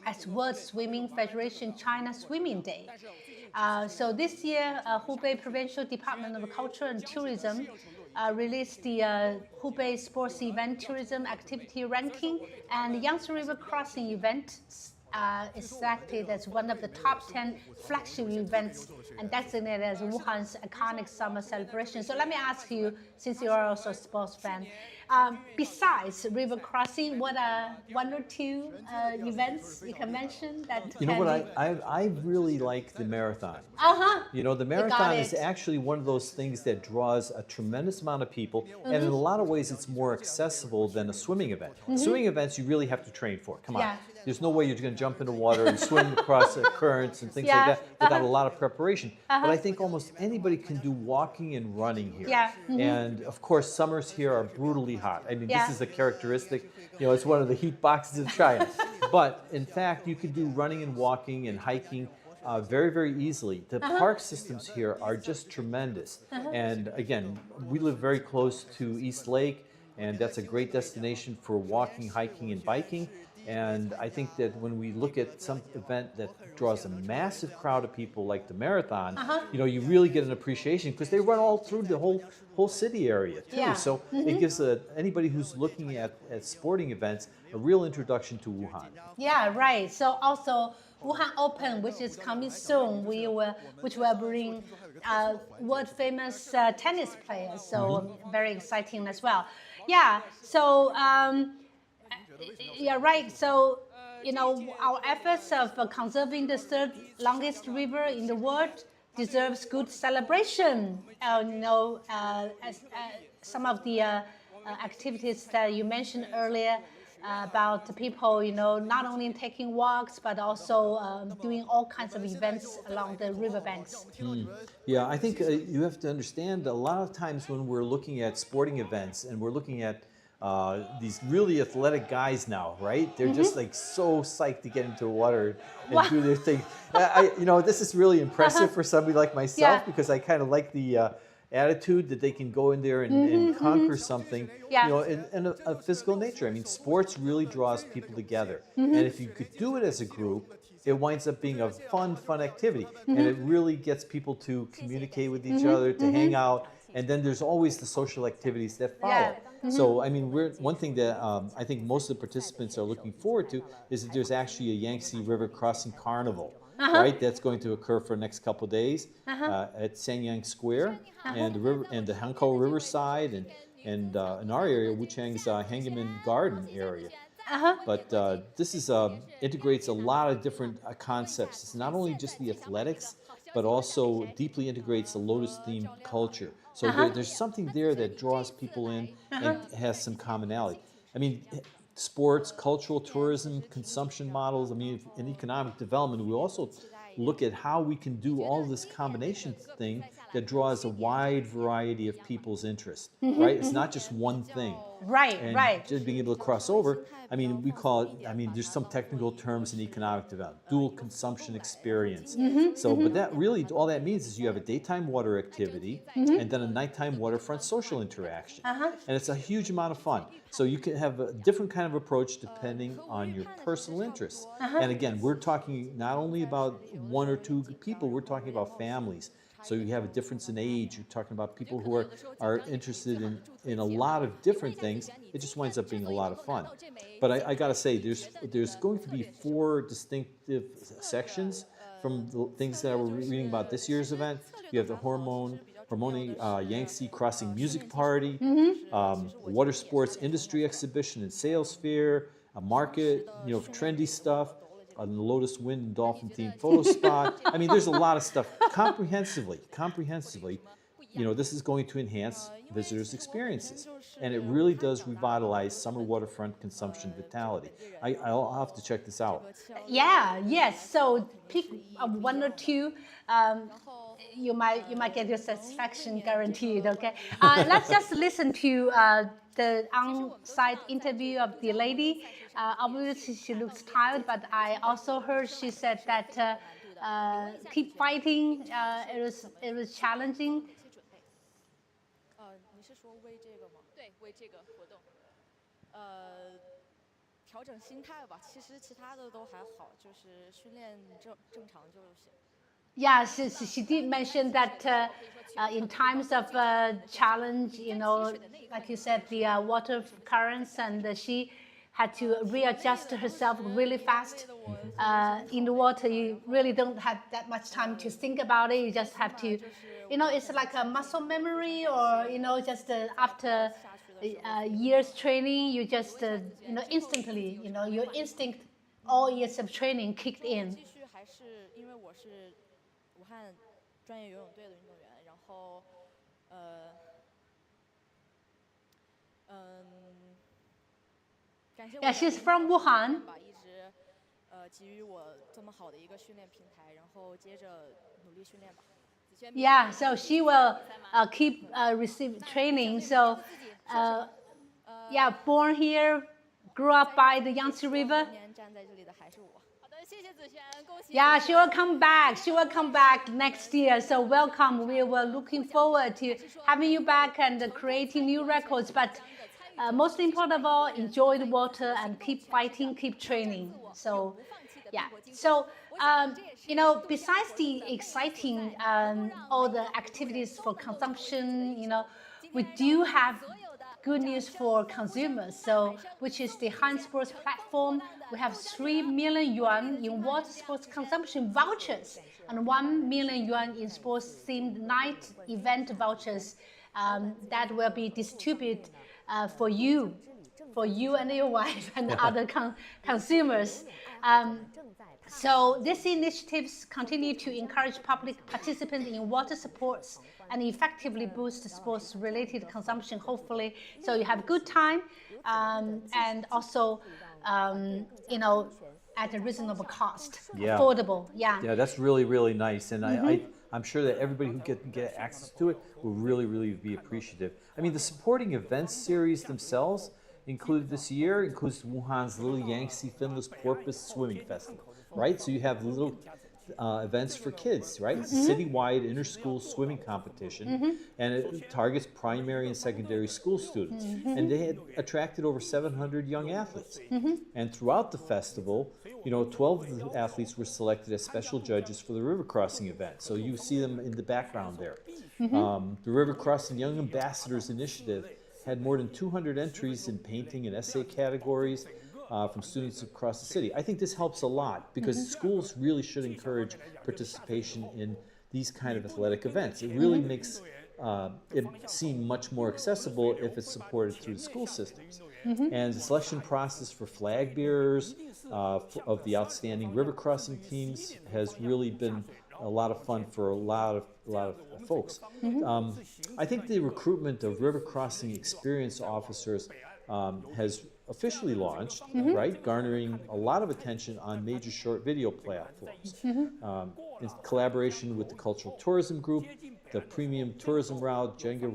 as World Swimming Federation China Swimming Day. So this year, Hubei Provincial Department of Culture and Tourism released the Hubei Sports Event Tourism Activity Ranking, and the Yangtze River Crossing event is selected as one of the top 10 flagship events and designated as Wuhan's iconic summer celebration. So let me ask you, since you are also a sports fan, besides river crossing, what are 1 or 2 events you can mention that? You know what? I really like the marathon. You know, the marathon is actually one of those things that draws a tremendous amount of people, and in a lot of ways, it's more accessible than a swimming event. Swimming events, you really have to train for. Come on. There's no way you're going to jump into water and swim across the currents and things like that without a lot of preparation. But I think almost anybody can do walking and running here. And of course, summers here are brutally hot. I mean, this is a characteristic. You know, it's one of the heat boxes of China. But in fact, you can do running and walking and hiking very, very easily. The park systems here are just tremendous. And again, we live very close to East Lake, and that's a great destination for walking, hiking, and biking. And I think that when we look at some event that draws a massive crowd of people like the marathon, you know, you really get an appreciation because they run all through the whole city area too. So it gives anybody who's looking at sporting events a real introduction to Wuhan. Yeah, right. So also Wuhan Open, which is coming soon, which will bring world famous tennis players. So very exciting as well. Yeah. So. Yeah, right. So, you know, our efforts of conserving the 3rd longest river in the world deserves good celebration. You know, as some of the activities that you mentioned earlier about the people, you know, not only taking walks, but also doing all kinds of events along the riverbanks. Yeah, I think you have to understand a lot of times when we're looking at sporting events and we're looking at these really athletic guys now, right? They're just like so psyched to get into the water and do their thing. This is really impressive for somebody like myself because I kind of like the attitude that they can go in there and conquer something, in a physical nature. I mean, sports really draws people together. And if you could do it as a group, it winds up being a fun activity. And it really gets people to communicate with each other, to hang out. And then there's always the social activities that follow. So, I mean, one thing that I think most of the participants are looking forward to is that there's actually a Yangtze River Crossing Carnival, right? That's going to occur for the next couple of days at Sanyang Square and the river and the Hankou Riverside and in our area, Wuchang's Hangaman Garden area. But this is integrates a lot of different concepts. It's not only just the athletics, but also deeply integrates the Lotus-themed culture. So there's something there that draws people in and has some commonality. I mean, sports, cultural tourism, consumption models. I mean, in economic development, we also look at how we can do all this combination thing that draws a wide variety of people's interest, right? It's not just one thing. Right. Just being able to cross over, I mean, we call it, there's some technical terms in economic development, dual consumption experience. But that really, all that means is you have a daytime water activity and then a nighttime waterfront social interaction. And it's a huge amount of fun. So you can have a different kind of approach depending on your personal interests. And again, we're talking not only about one or two people, we're talking about families. So you have a difference in age. You're talking about people who are interested in a lot of different things. It just winds up being a lot of fun. But I got to say, there's going to be 4 distinctive sections from the things that we're reading about this year's event. You have the Hormone Yangtze Crossing Music Party, water sports industry exhibition and sales fair, a market, for trendy stuff, a Lotus Wind and Dolphin themed photo spot. I mean, there's a lot of stuff. Comprehensively, this is going to enhance visitors' experiences. And it really does revitalize summer waterfront consumption vitality. I'll have to check this out. Yes. So pick 1 or 2. You might get your satisfaction guaranteed. Okay. Let's just listen to the on-site interview of the lady. Obviously, she looks tired, but I also heard she said that keep fighting. It was challenging. 你是说为这个吗？对，为这个活动。调整心态吧，其实其他的都还好，就是训练正常就行。Yeah, she did mention that in times of challenge, like you said, the water currents, and she had to readjust herself really fast. In the water, you really don't have that much time to think about it. You just have to, it's like a muscle memory, or just after years training, you just instantly, your instinct, all years of training kicked in. 武汉专业游泳队的运动员，然后感谢我 she's from Wuhan. 一直给予我这么好的一个训练平台，然后接着努力训练吧。Yeah, so she will keep receive training. So, born here, grew up by the Yangtze River. 站在这里的还是我。 Yeah, she will come back. She will come back next year. So welcome. We were looking forward to having you back and creating new records. But most important of all, enjoy the water and keep fighting, keep training. So, yeah. So, besides the exciting all the activities for consumption, we do have good news for consumers, so which is the Han Sports platform. We have 3 million yuan in water sports consumption vouchers and 1 million yuan in sports-themed night event vouchers that will be distributed for you and your wife and other consumers. So these initiatives continue to encourage public participants in water sports and effectively boost sports-related consumption, hopefully. So you have good time and also, at a reasonable cost, affordable. Yeah, that's really, really nice. And I'm sure that everybody who can get access to it will really, really be appreciative. I mean, the supporting events series themselves, included this year includes Wuhan's Little Yangtze Finless Porpoise Swimming Festival, right? So you have little events for kids, right? It's a citywide inter-school swimming competition, and it targets primary and secondary school students. And they had attracted over 700 young athletes. And throughout the festival, 12 of the athletes were selected as special judges for the river crossing event. So you see them in the background there. The River Crossing Young Ambassadors Initiative had more than 200 entries in painting and essay categories from students across the city. I think this helps a lot because schools really should encourage participation in these kind of athletic events. It really makes it seem much more accessible if it's supported through the school systems. And the selection process for flag bearers of the outstanding river crossing teams has really been a lot of fun for a lot of folks. I think the recruitment of river crossing experienced officers has officially launched, right, garnering a lot of attention on major short video platforms. In collaboration with the Cultural Tourism Group, the premium tourism route, Jenga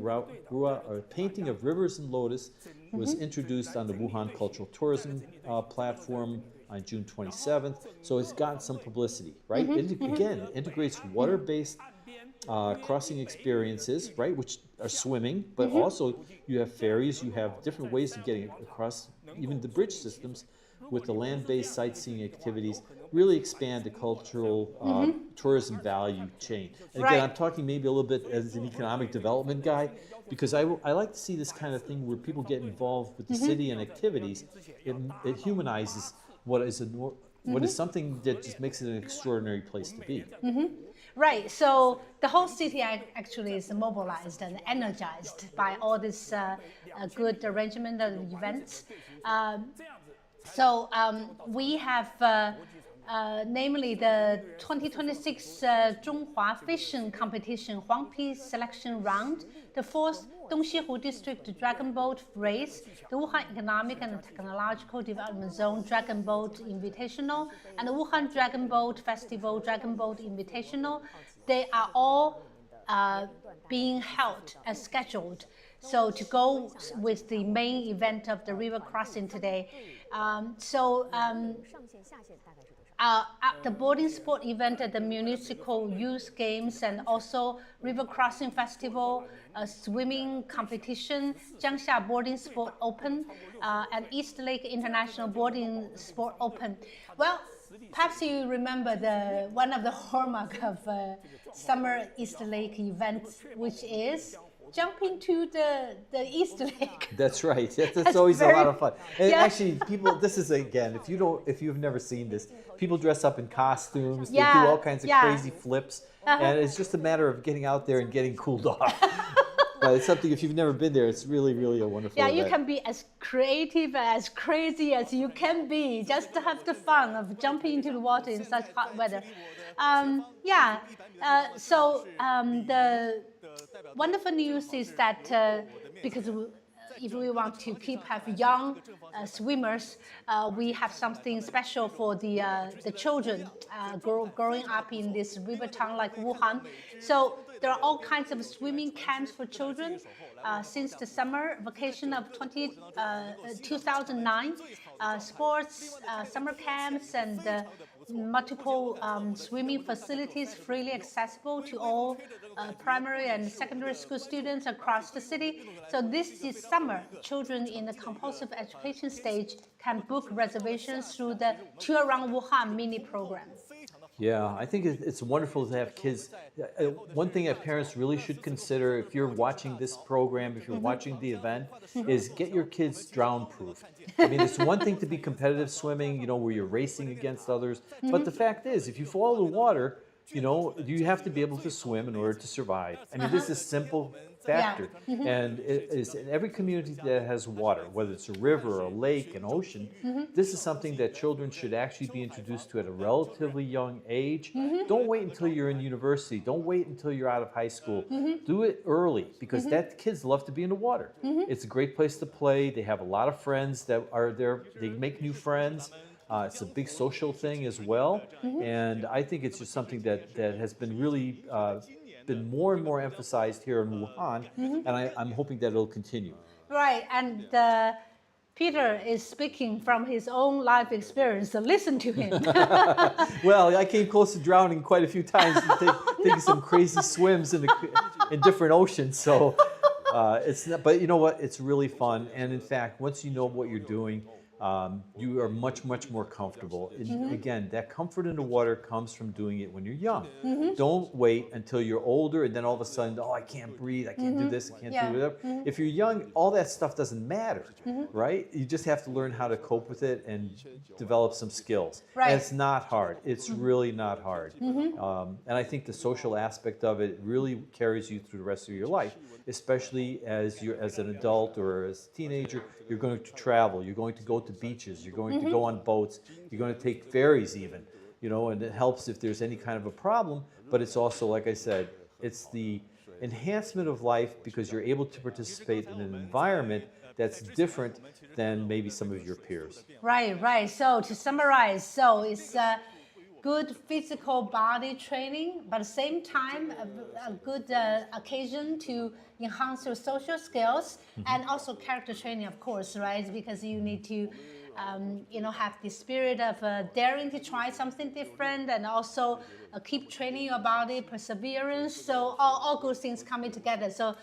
Rua, or painting of rivers and lotus, was introduced on the Wuhan Cultural Tourism platform on June 27th. So it's gotten some publicity, right? Again, it integrates water-based crossing experiences, right, which are swimming, but also you have ferries, you have different ways of getting across, even the bridge systems with the land-based sightseeing activities really expand the cultural tourism value chain. And again, I'm talking maybe a little bit as an economic development guy, because I like to see this kind of thing where people get involved with the city and activities. It humanizes what is what is something that just makes it an extraordinary place to be. Right, so the whole city actually is mobilized and energized by all this good arrangement of events. We have namely the 2026 Zhonghua Fashion Competition Huangpi Selection Round, the 4th Dongxihu District Dragon Boat Race, the Wuhan Economic and Technological Development Zone Dragon Boat Invitational, and the Wuhan Dragon Boat Festival Dragon Boat Invitational. They are all being held as scheduled. So to go with the main event of the river crossing today. The boarding sport event at the municipal youth games and also river crossing festival, swimming competition, Jiangxia Boarding Sport Open, and East Lake International Boarding Sport Open. Well, perhaps you remember one of the hallmark of summer East Lake events, which is jumping to the East Lake. That's right. That's always a lot of fun. And actually, people, this is again, if you've never seen this, people dress up in costumes. They do all kinds of crazy flips, and it's just a matter of getting out there and getting cooled off. But it's something, if you've never been there, it's really, really a wonderful event. You can be as creative, as crazy as you can be, just to have the fun of jumping into the water in such hot weather. The wonderful news is that because if we want to have young swimmers, we have something special for the children growing up in this river town like Wuhan. So there are all kinds of swimming camps for children since the summer vacation of 2009. Sports, summer camps, and multiple swimming facilities freely accessible to all primary and secondary school students across the city. So this is summer. Children in the compulsive education stage can book reservations through the Tour Around Wuhan mini program. Yeah, I think it's wonderful to have kids. One thing that parents really should consider if you're watching this program, if you're watching the event, is get your kids drown-proof. I mean, it's one thing to be competitive swimming, where you're racing against others. But the fact is, if you fall in the water, you have to be able to swim in order to survive. I mean, this is a simple factor. And it is in every community that has water, whether it's a river, a lake, an ocean, this is something that children should actually be introduced to at a relatively young age. Don't wait until you're in university. Don't wait until you're out of high school. Do it early, because kids love to be in the water. It's a great place to play. They have a lot of friends that are there. They make new friends. It's a big social thing as well. And I think it's just something that has been really been more and more emphasized here in Wuhan, and I'm hoping that it'll continue. Right, and Peter is speaking from his own life experience, so listen to him. Well, I came close to drowning quite a few times and taking some crazy swims in different oceans. So it's not, but you know what? It's really fun. And in fact, once you know what you're doing, you are much, much more comfortable. And again, that comfort in the water comes from doing it when you're young. Don't wait until you're older and then all of a sudden, oh, I can't breathe, I can't do this, I can't do whatever. If you're young, all that stuff doesn't matter, right? You just have to learn how to cope with it and develop some skills. Right. And it's not hard. It's really not hard. And I think the social aspect of it really carries you through the rest of your life, especially as an adult or as a teenager. You're going to travel, you're going to go to beaches, you're going to go on boats, you're going to take ferries even, you know, and it helps if there's any kind of a problem, but it's also, like I said, it's the enhancement of life because you're able to participate in an environment that's different than maybe some of your peers. Right, right. So to summarize, so it's good physical body training, but at the same time, a good occasion to enhance your social skills and also character training, of course, right? Because you need to, you know, have the spirit of daring to try something different and also keep training your body, perseverance. So all good things coming together. So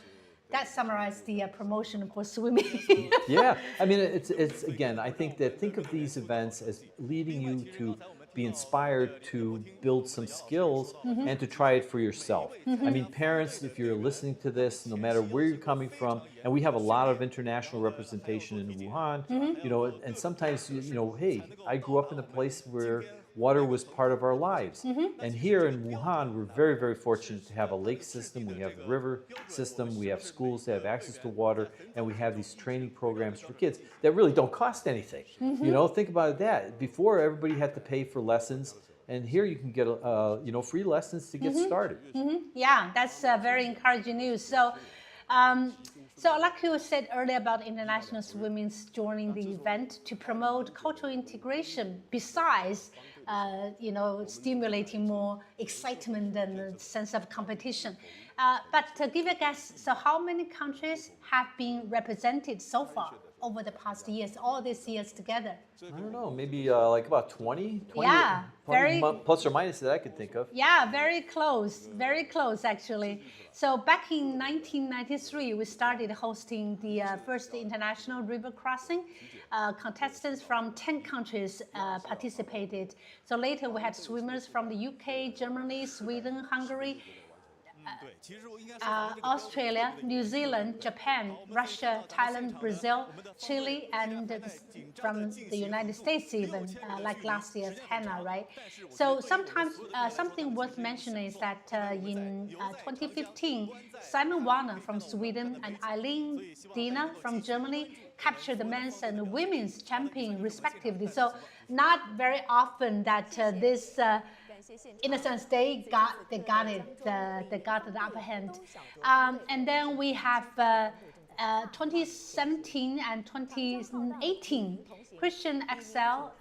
that summarized the promotion for swimming. Yeah, I mean, it's again, I think of these events as leading you to be inspired to build some skills and to try it for yourself. I mean, parents, if you're listening to this, no matter where you're coming from, and we have a lot of international representation in Wuhan, you know, and sometimes, you know, hey, I grew up in a place where water was part of our lives. And here in Wuhan, we're very, very fortunate to have a lake system, we have a river system, we have schools that have access to water, and we have these training programs for kids that really don't cost anything. You know, think about that. Before, everybody had to pay for lessons, and here you can get, you know, free lessons to get started. Yeah, that's very encouraging news. So, so like you said earlier about international swimming joining the event to promote cultural integration besides, you know, stimulating more excitement and a sense of competition. But to give a guess, so how many countries have been represented so far over the past years, all these years together? I don't know, maybe like about 20? Yeah, very plus or minus that I could think of. Yeah, very close actually. So back in 1993, we started hosting the first international river crossing. Contestants from 10 countries participated. So later we had swimmers from the UK, Germany, Sweden, Hungary, Australia, New Zealand, Japan, Russia, Thailand, Brazil, Chile, and from the United States even, like last year's Hannah, right? So sometimes something worth mentioning is that in 2015, Simon Warner from Sweden and Eileen Dina from Germany captured the men's and women's champion respectively. So not very often that this in a sense, they got the upper hand. And then we have 2017 and 2018, Christian Axel,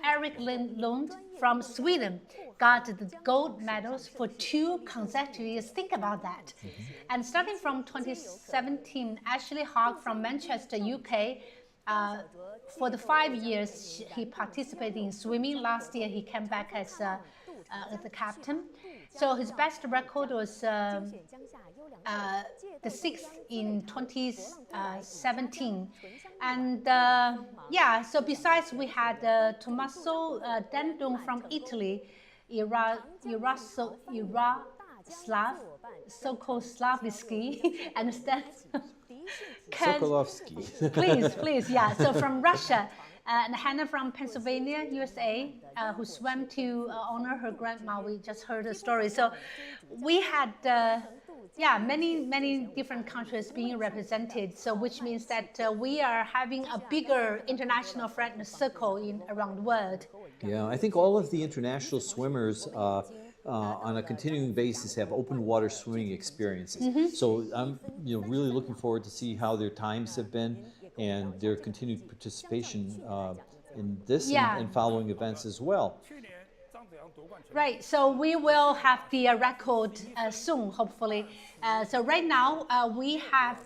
Eric Lund from Sweden got the gold medals for 2 consecutive years. Think about that. And starting from 2017, Ashley Hogg from Manchester, UK, for the 5 years he participated in swimming. Last year he came back as the captain. So his best record was the 6th in 2017. And yeah, so besides we had Tommaso Dendon from Italy, Sokolowski, and Sokolovsky. please, yeah. So from Russia, and Hannah from Pennsylvania, USA, who swam to honor her grandma. We just heard the story. So we had, yeah, many different countries being represented. So which means that we are having a bigger international friend circle around the world. Yeah, I think all of the international swimmers on a continuing basis have open water swimming experiences. So I'm really looking forward to see how their times have been and their continued participation in this and following events as well. Right, so we will have the record soon, hopefully. So right now we have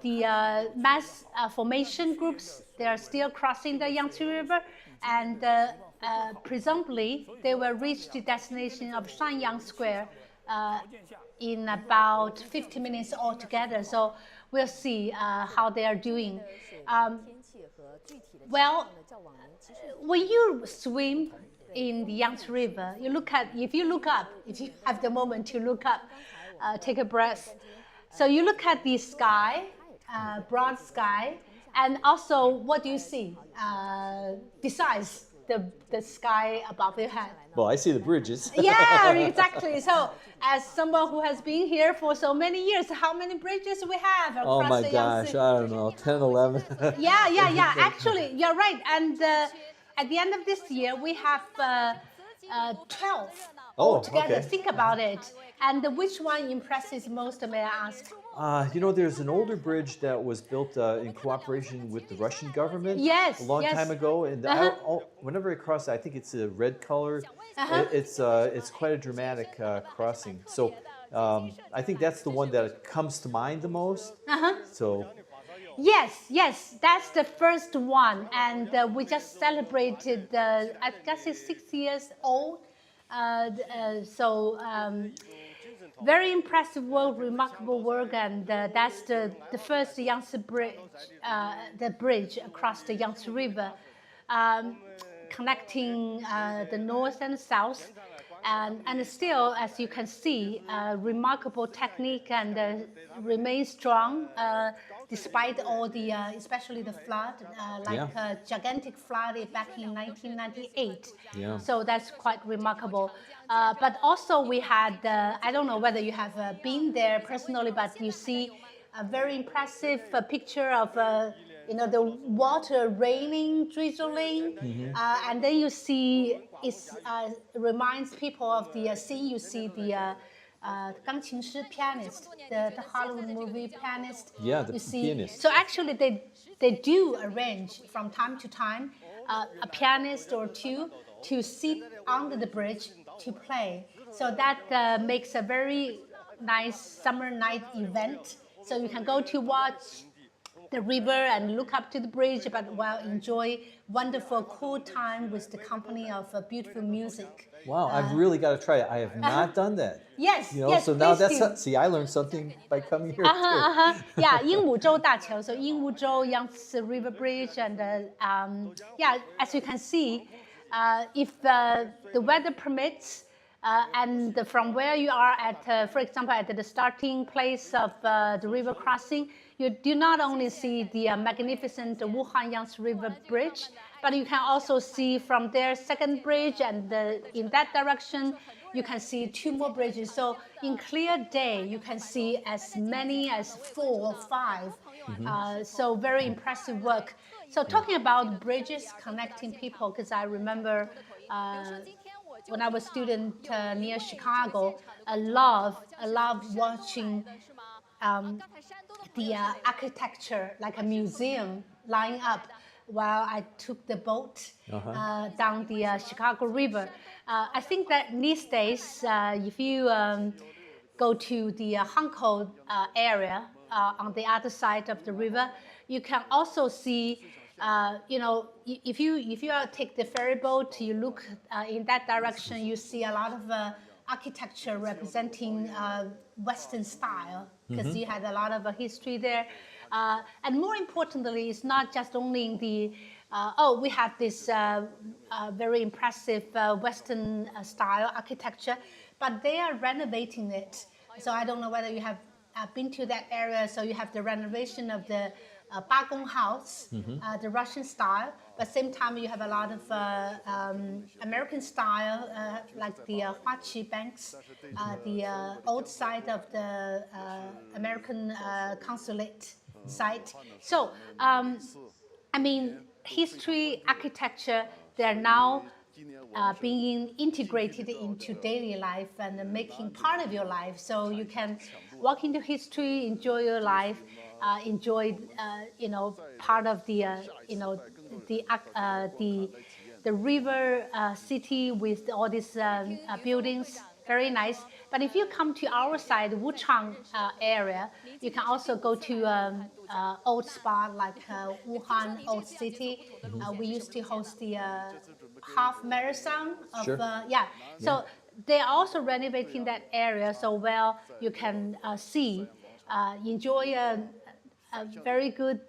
the mass formation groups, they are still crossing the Yangtze River, and presumably they will reach the destination of Shanyang Square in about 50 minutes altogether. So we'll see how they are doing. Well, when you swim in the Yangtze River, if you have the moment to look up, take a breath. So you look at the sky, broad sky, and also what do you see besides the sky above your head? Well, I see the bridges. Yeah, exactly. So as someone who has been here for so many years, how many bridges we have across Oh my the gosh, Yangtze? I don't know, 10, 11. Yeah. Actually, you're right. And at the end of this year, we have 12 altogether. Okay. Think about it. And which one impresses most, may I ask? There's an older bridge that was built in cooperation with the Russian government Yes, a long yes. time ago. And whenever I cross it, I think it's a red color. It's quite a dramatic crossing. So I think that's the one that comes to mind the most. So Yes, that's the first one. And we just celebrated, I guess it's 6 years old. Very impressive work, remarkable work, and that's the first Yangtze bridge, the bridge across the Yangtze River, connecting the north and south, and still, as you can see, remarkable technique and remains strong despite all the, especially the flood, gigantic flood back in 1998. Yeah. So that's quite remarkable. But also we had, I don't know whether you have been there personally, but you see a very impressive picture of the water raining, drizzling, and then you see it reminds people of the scene. You see the 钢琴师 pianist, the Hollywood movie pianist. Yeah, the you see, pianist. So actually, they do arrange from time to time a pianist or two to sit under the bridge to play. So that makes a very nice summer night event. So you can go to watch the river and look up to the bridge, but while enjoy wonderful, cool time with the company of beautiful music. Wow, I've really got to try it. I have not done that. Yes, yes. So now please do. see, I learned something by coming here too. Yeah, 鹦鹉洲大桥, so 鹦鹉洲 Yangtze River Bridge, and as you can see, if the weather permits, and from where you are at, for example, at the starting place of the river crossing, you do not only see the magnificent Wuhan Yangtze River Bridge, but you can also see from their second bridge, and in that direction, you can see 2 more bridges. So in clear day, you can see as many as 4 or 5. So very impressive work. So talking about bridges connecting people, because I remember when I was a student near Chicago, I love watching the architecture, like a museum, lying up while I took the boat down the Chicago River. I think that these days, if you go to the Hankou area on the other side of the river, you can also see, if you take the ferry boat, you look in that direction, you see a lot of architecture representing Western style, because you had a lot of history there. And more importantly, it's not just only in the, we have this very impressive Western style architecture, but they are renovating it. So I don't know whether you have been to that area. So you have the renovation of the Bagong House, the Russian style, but same time you have a lot of American style, like the Huachi banks, the old side of the American consulate site. So, history, architecture, they're now being integrated into daily life and making part of your life. So you can walk into history, enjoy your life, enjoy, part of the, the river city with all these buildings. very nice. But if you come to our side, Wuchang area, you can also go to old spot like Wuhan Old City. We used to host the half marathon of Sure. So they're also renovating that area so well you can enjoy a very good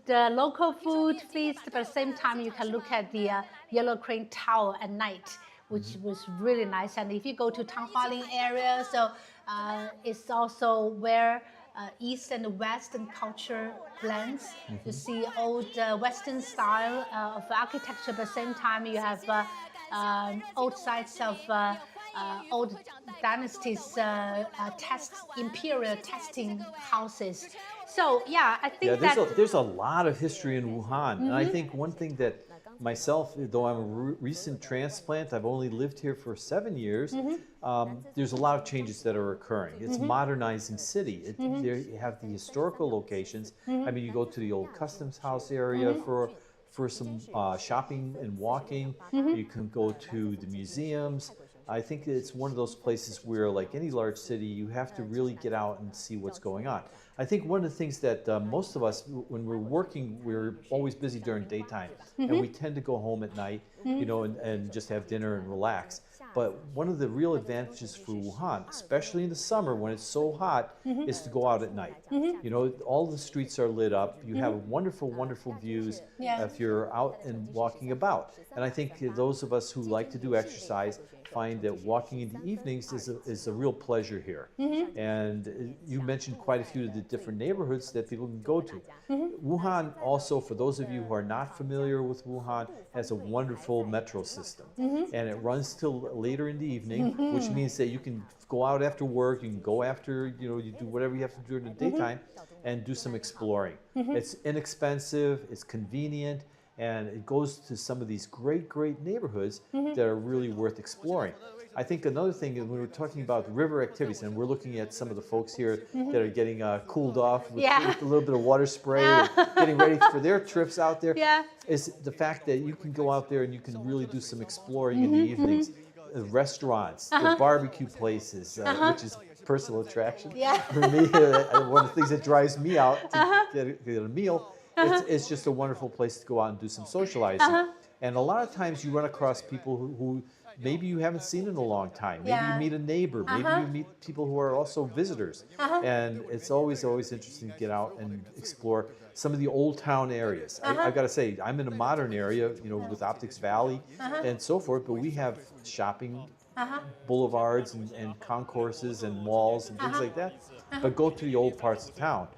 local food feast, but at the same time you can look at the Yellow Crane Tower at night, which was really nice. And if you go to Tanghualing area, so it's also where East and Western culture blends. You see old Western style of architecture, but at the same time you have old sites of old dynasties, imperial testing houses. So yeah, I think there's a lot of history in Wuhan, and I think one thing that myself, though I'm a recent transplant, I've only lived here for 7 years. There's a lot of changes that are occurring. It's modernizing city. There you have the historical locations. I mean, you go to the old customs house area for some shopping and walking. You can go to the museums. I think it's one of those places where, like any large city, you have to really get out and see what's going on. I think one of the things that most of us, when we're working, we're always busy during daytime, and we tend to go home at night, you know, and just have dinner and relax. But one of the real advantages for Wuhan, especially in the summer when it's so hot, is to go out at night. You know, all the streets are lit up. You have wonderful, wonderful views if you're out and walking about. And I think those of us who like to do exercise find that walking in the evenings is a real pleasure here. And you mentioned quite a few of the different neighborhoods that people can go to. Wuhan also, for those of you who are not familiar with Wuhan, has a wonderful metro system. And it runs till later in the evening, which means that you can go out after work, you can go after, you know, you do whatever you have to do in the daytime and do some exploring. It's inexpensive, it's convenient, and it goes to some of these great, great neighborhoods that are really worth exploring. I think another thing is when we're talking about river activities, and we're looking at some of the folks here that are getting cooled off with a little bit of water spray and getting ready for their trips out there, is the fact that you can go out there and you can really do some exploring in the evenings. Restaurants, the barbecue places, which is personal attraction. For me, one of the things that drives me out to get a meal, it's just a wonderful place to go out and do some socializing. And a lot of times you run across people who maybe you haven't seen in a long time. Maybe you meet a neighbor. Maybe you meet people who are also visitors. And it's always interesting to get out and explore some of the old town areas. I've got to say, I'm in a modern area, you know, with Optics Valley and so forth, but we have shopping boulevards and concourses and malls and things like that. But go to the old parts of town.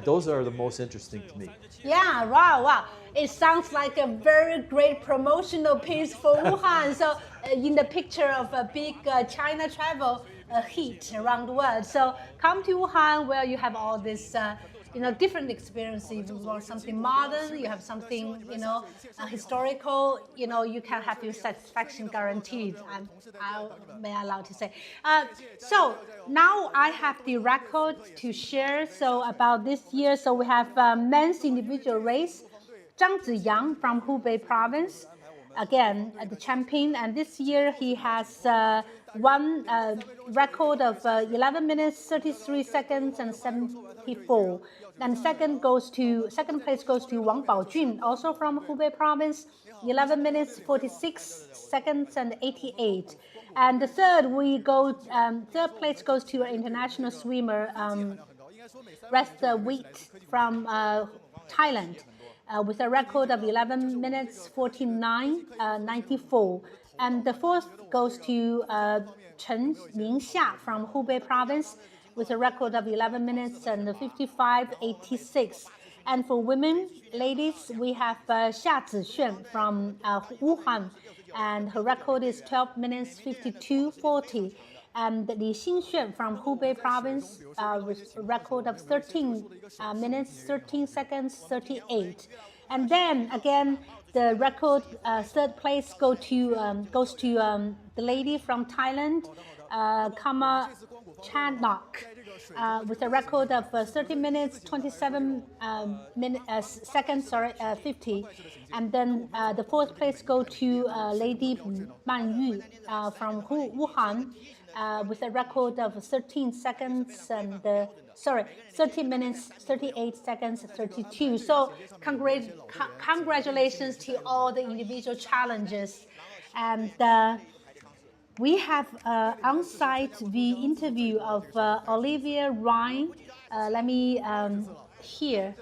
Those are the most interesting to me. Yeah, wow. It sounds like a very great promotional piece for Wuhan. So in the picture of a big China travel heat around the world. So come to Wuhan where you have all this different experiences. If you want something modern, you have something, historical, you can have your satisfaction guaranteed. May I allow to say. So now I have the record to share. So about this year, so we have men's individual race, Yangtze from Hubei province, again the champion, and this year he has won a record of 11 minutes 33 seconds and 74. And second place goes to Wang Baojun, also from Hubei province, 11 minutes 46 seconds and 88. And the third place goes to an international swimmer, Rest Wheat from Thailand, with a record of 11 minutes 49 94. And the fourth goes to Chen Mingxia from Hubei province with a record of 11 minutes and 55.86. And for women, ladies, we have Xia Zixuan from Wuhan, and her record is 12 minutes 52.40. And Li Xingxuan from Hubei province with a record of 13 minutes 13 seconds 38. And then again, the record third place goes to the lady from Thailand, Kama Chanak, with a record of 30 minutes 27 seconds 50. And then the fourth place goes to Lady Man Yu from Wuhan, with a record of 13 seconds and 30 minutes, 38 seconds, 32. So congratulations to all the individual challenges. And we have on-site the interview of Olivia Ryan. Let me hear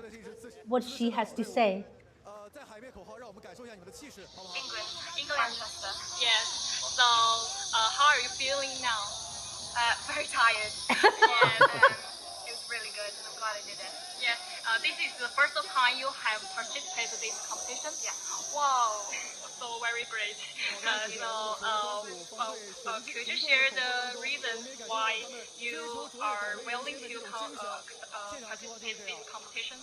what she has to say. England, Manchester. Yes. So, how are you feeling now? Very tired. It was really good. I'm glad I did it. Yes. This is the first time you have participated in this competition. Yeah. Wow. So very great. Could you share the reasons why you are willing to participate in this competition?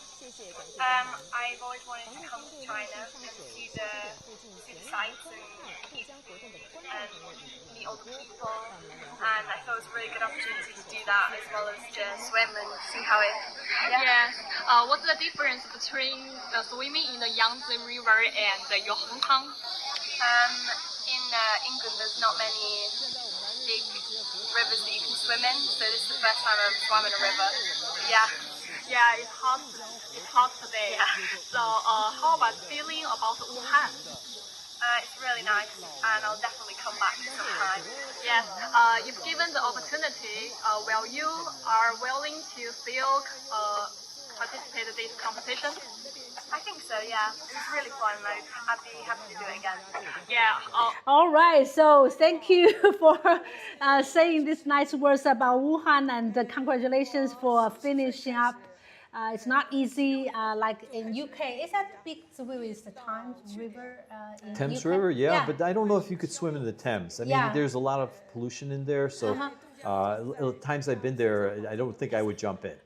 I've always wanted to come to China and see the sights and meet all the people, and I thought it was a really good opportunity to do that as well as to swim and see how it. Yeah. What's the difference between swimming in the Yangtze River and your hometown? In England, there's not many big rivers that you can swim in, so this is the first time I've swum in a river. Yeah, it's hot. It's hot today. So, how about feeling about Wuhan? It's really nice, and I'll definitely come back sometime. Yes. If given the opportunity, will you are willing to still participate in this competition? I think so. Yeah, it was really fun. I'd be happy to do it again. Yeah. All right. So thank you for saying these nice words about Wuhan, and congratulations for finishing up. It's not easy, like in UK. Is that big river? Is the Thames River in Thames UK? River, yeah, but I don't know if you could swim in the Thames. I mean, Yeah. there's a lot of pollution in there, so times I've been there, I don't think I would jump in.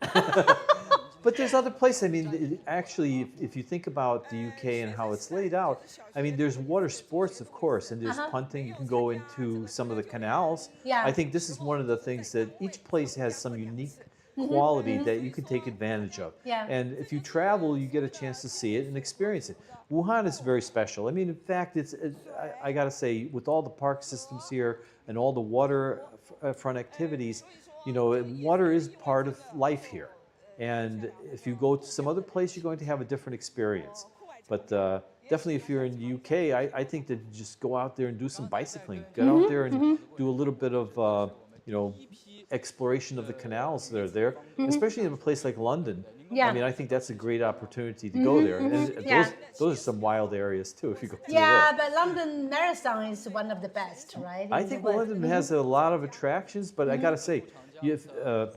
But there's other places. I mean, actually, if you think about the UK and how it's laid out, I mean, there's water sports, of course, and there's punting. You can go into some of the canals. Yeah. I think this is one of the things that each place has some unique quality that you can take advantage of. Yeah. And if you travel, you get a chance to see it and experience it. Wuhan is very special. I mean, in fact, I got to say, with all the park systems here and all the waterfront activities, you know, water is part of life here. And if you go to some other place, you're going to have a different experience. But definitely if you're in the UK, I think that you just go out there and do some bicycling. Get out there and do a little bit of, you know, exploration of the canals that are there, especially in a place like London. Yeah. I mean, I think that's a great opportunity to go there. And Yeah. those are some wild areas too, if you go through Yeah, there. but London Marathon is one of the best, right? I think London has a lot of attractions, but I got to say,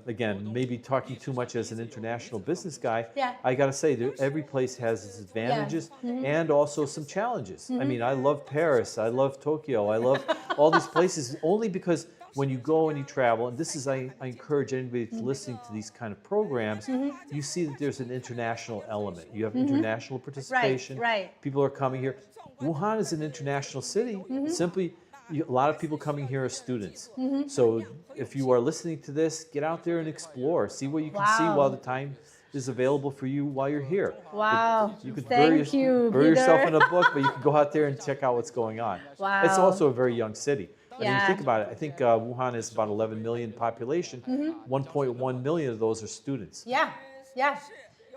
again, maybe talking too much as an international business guy, Yeah. I got to say that every place has its advantages and also some challenges. I mean, I love Paris, I love Tokyo, I love all these places only because when you go and you travel, and this is, I encourage anybody that's listening to these kind of programs, you see that there's an international element. You have international participation. Right. People are coming here. Wuhan is an international city. Simply, a lot of people coming here are students. So if you are listening to this, get out there and explore. See what you can see while the time is available for you while you're here. Wow. You could Thank you, bury yourself Peter. in a book, but you can go out there and check out what's going on. Wow. It's also a very young city. I mean, Yeah. think about it. I think Wuhan is about 11 million population. 1.1 million of those are students. Yeah.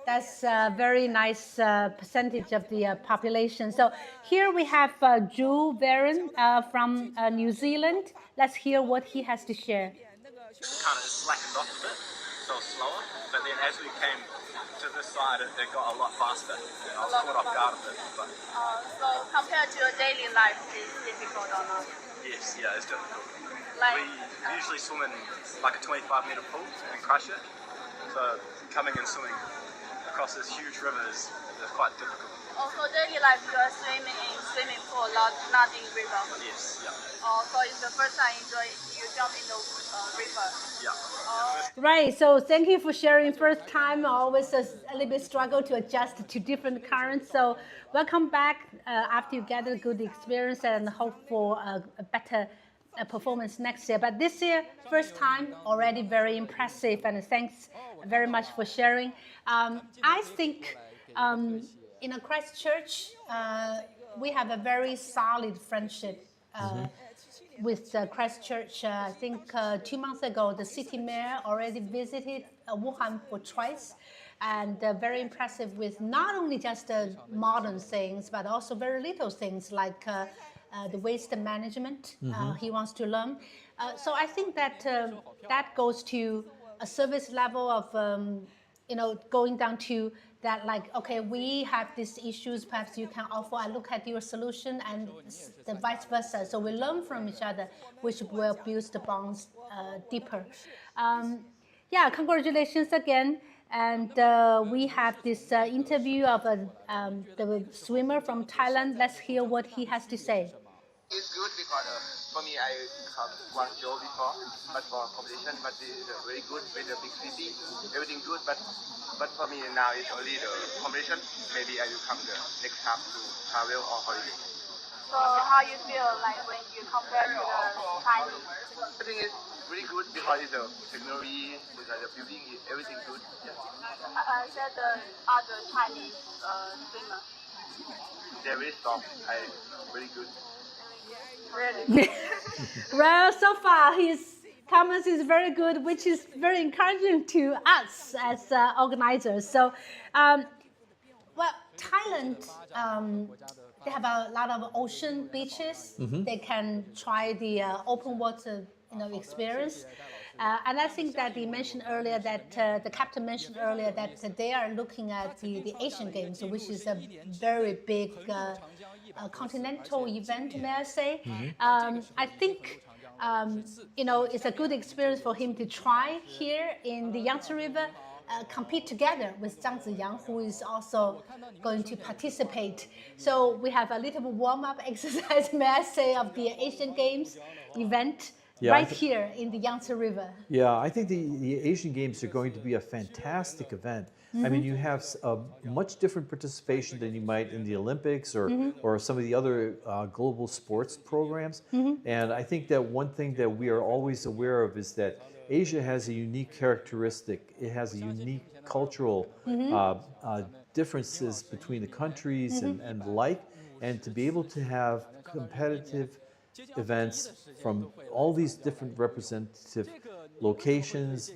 That's a very nice percentage of the population. So here we have Drew Barron from New Zealand. Let's hear what he has to share. Kind of slackened off a bit, so slower. But then as we came to this side, it got a lot faster. I was caught off guard a bit. But So compared to your daily life, it's difficult or not? yes, yeah, it's difficult. Like, We usually swim in like a 25-meter pool in Christchurch. So coming and swimming across this huge river is quite difficult. also daily life you are swimming in swimming pool, not in river. Yes, yeah. So it's the first time you jump in the river. Yeah. Right, so thank you for sharing. First time, always a little bit struggle to adjust to different currents. So welcome back after you get a good experience and hope for a better performance next year. But this year, first time, already very impressive, and thanks very much for sharing. I think in a Christchurch, we have a very solid friendship with Christchurch. I think 2 months ago, the city mayor already visited Wuhan for twice, and very impressive with not only just modern things, but also very little things like the waste management. He wants to learn. So I think that that goes to a service level of going down to that, like, okay, we have these issues, perhaps you can offer, I look at your solution, and the vice versa. So we learn from each other, which will build the bonds deeper. Yeah, congratulations again. And we have this interview of the swimmer from Thailand. Let's hear what he has to say. It's good because for me, I have one show before, but for competition, but it's very good with the big city, everything good, but for me now it's only the competition. Maybe I will come the next time to travel or holiday. So how you feel like when you compare to the Chinese? I think it's really good because it's the technology, it's like the building, everything good. Yeah. Said the other Chinese swimmer. They're very strong, very good. Really? Well, so far his comments is very good, which is very encouraging to us as organizers. So, well, Thailand, they have a lot of ocean beaches. They can try the open water, experience. And I think that he mentioned earlier that the captain mentioned earlier that they are looking at the Asian Games, which is a very big continental event, may I say. I think it's a good experience for him to try here in the Yangtze River, compete together with Zhang Ziyang, who is also going to participate. So we have a little warm-up exercise, may I say, of the Asian Games event. Yeah, right here in the Yangtze River. Yeah, I think the Asian Games are going to be a fantastic event. I mean, you have a much different participation than you might in the Olympics or some of the other global sports programs. And I think that one thing that we are always aware of is that Asia has a unique characteristic. It has a unique cultural differences between the countries and the like. And to be able to have competitive events from all these different representative locations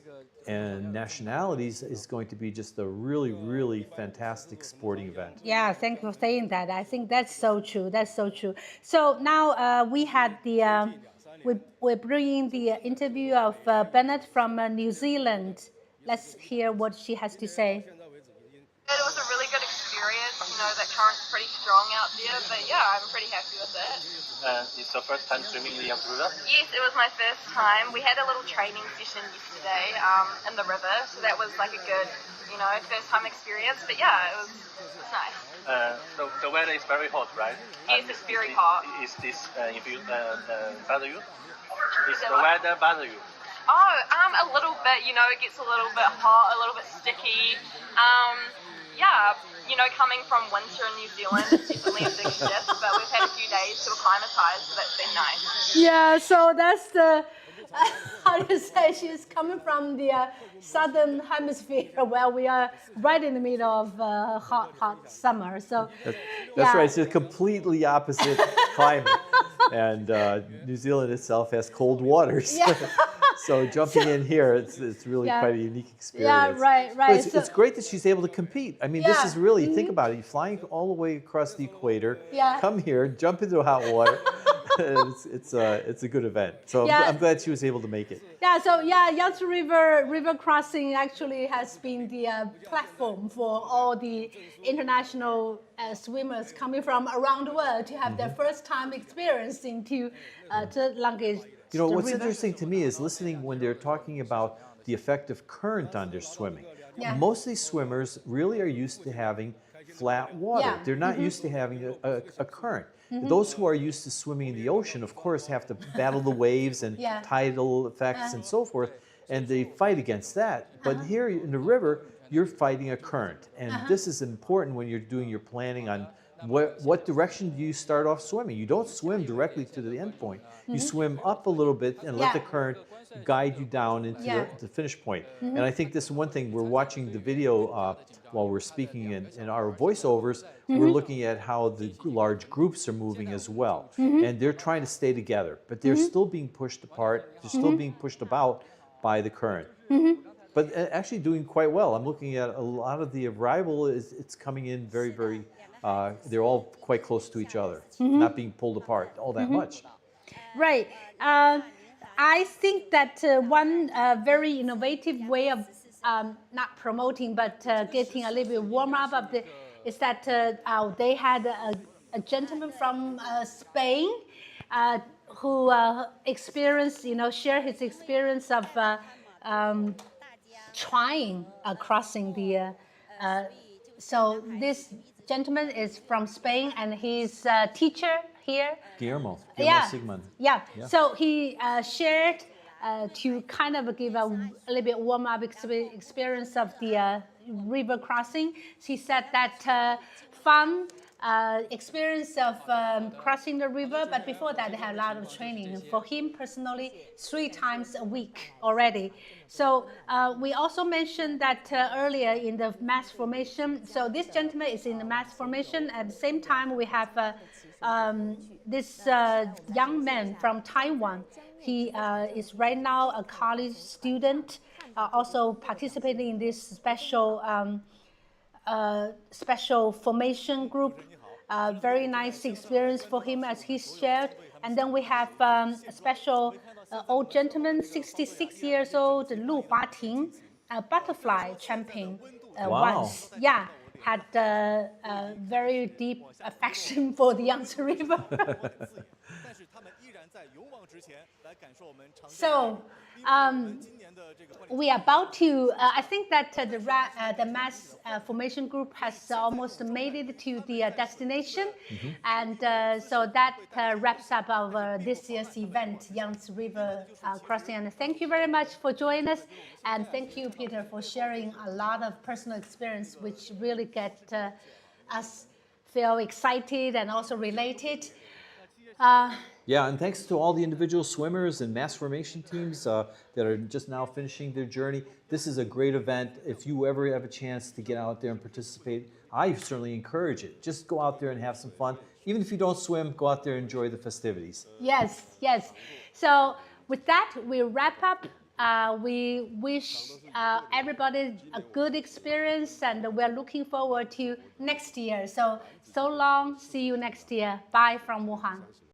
and nationalities is going to be just a really, really fantastic sporting event. Yeah, thank you for saying that. I think that's so true. That's so true. So now we had we're bringing the interview of Bennett from New Zealand. Let's hear what she has to say. It was a really good experience. That current's pretty strong out there, but yeah, I'm pretty happy with it. It's your first time swimming in the Yangtze River? Yes, it was my first time. We had a little training session yesterday in the river, so that was like a good, first time experience. But yeah, it was nice. So the weather is very hot, right? Yes, it's very hot. Is this bother you? Is the weather bother you? Oh, a little bit. It gets a little bit hot, a little bit sticky. Yeah, coming from winter in New Zealand, it's definitely a big shift, but we've had a few days to acclimatise, so that's been nice. Yeah, so that's the, how do you say, she's coming from the southern hemisphere where we are right in the middle of hot summer. So That's right, it's a completely opposite climate. And New Zealand itself has cold waters. Yeah. So jumping in here, it's really quite a unique experience. Yeah, right. But it's great that she's able to compete. I mean, this is really, think about it, you're flying all the way across the equator, come here, jump into hot water. It's a good event. So I'm glad she was able to make it. Yeah, so Yangtze River crossing actually has been the platform for all the international swimmers coming from around the world to have their first time experience into language. What's interesting to me is listening when they're talking about the effect of current on their swimming. Yeah. Most of these swimmers really are used to having flat water. Yeah. They're not used to having a current. Those who are used to swimming in the ocean, of course, have to battle the waves and tidal effects and so forth, and they fight against that. But here in the river, you're fighting a current. And this is important when you're doing your planning on what direction do you start off swimming? You don't swim directly to the end point. You swim up a little bit and let the current guide you down into the finish point. And I think this is one thing, we're watching the video while we're speaking in our voiceovers, we're looking at how the large groups are moving as well. And they're trying to stay together, but they're still being pushed apart, they're still being pushed about by the current. But actually doing quite well. I'm looking at a lot of the arrival, it's coming in very, very, they're all quite close to each other, not being pulled apart all that much. Right. I think that one very innovative way of not promoting, but getting a little bit warm up of the, is that they had a gentleman from Spain who experienced, share his experience of trying crossing the. So this gentleman is from Spain, and he's a teacher here. Guillermo Sigmund. Yeah. So he shared to kind of give a little bit warm up experience of the river crossing. He said that fun experience of crossing the river, but before that they had a lot of training. For him personally, 3 times a week already. So we also mentioned that earlier in the mass formation. So this gentleman is in the mass formation. At the same time, we have this young man from Taiwan. He is right now a college student, also participating in this special formation group. Very nice experience for him as he shared. And then we have a special old gentleman, 66 years old, Lu Huating, a butterfly champion once. Yeah, had a very deep affection for the Yangtze River. So we are about to, I think that the mass formation group has almost made it to the destination. And so that wraps up our this year's event, Yangtze River Crossing. And thank you very much for joining us. And thank you, Peter, for sharing a lot of personal experience, which really get us feel excited and also related. Yeah, and thanks to all the individual swimmers and mass formation teams that are just now finishing their journey. This is a great event. If you ever have a chance to get out there and participate, I certainly encourage it. Just go out there and have some fun. Even if you don't swim, go out there and enjoy the festivities. Yes, yes. So with that, we wrap up. We wish everybody a good experience, and we're looking forward to next year. So long. See you next year. Bye from Wuhan.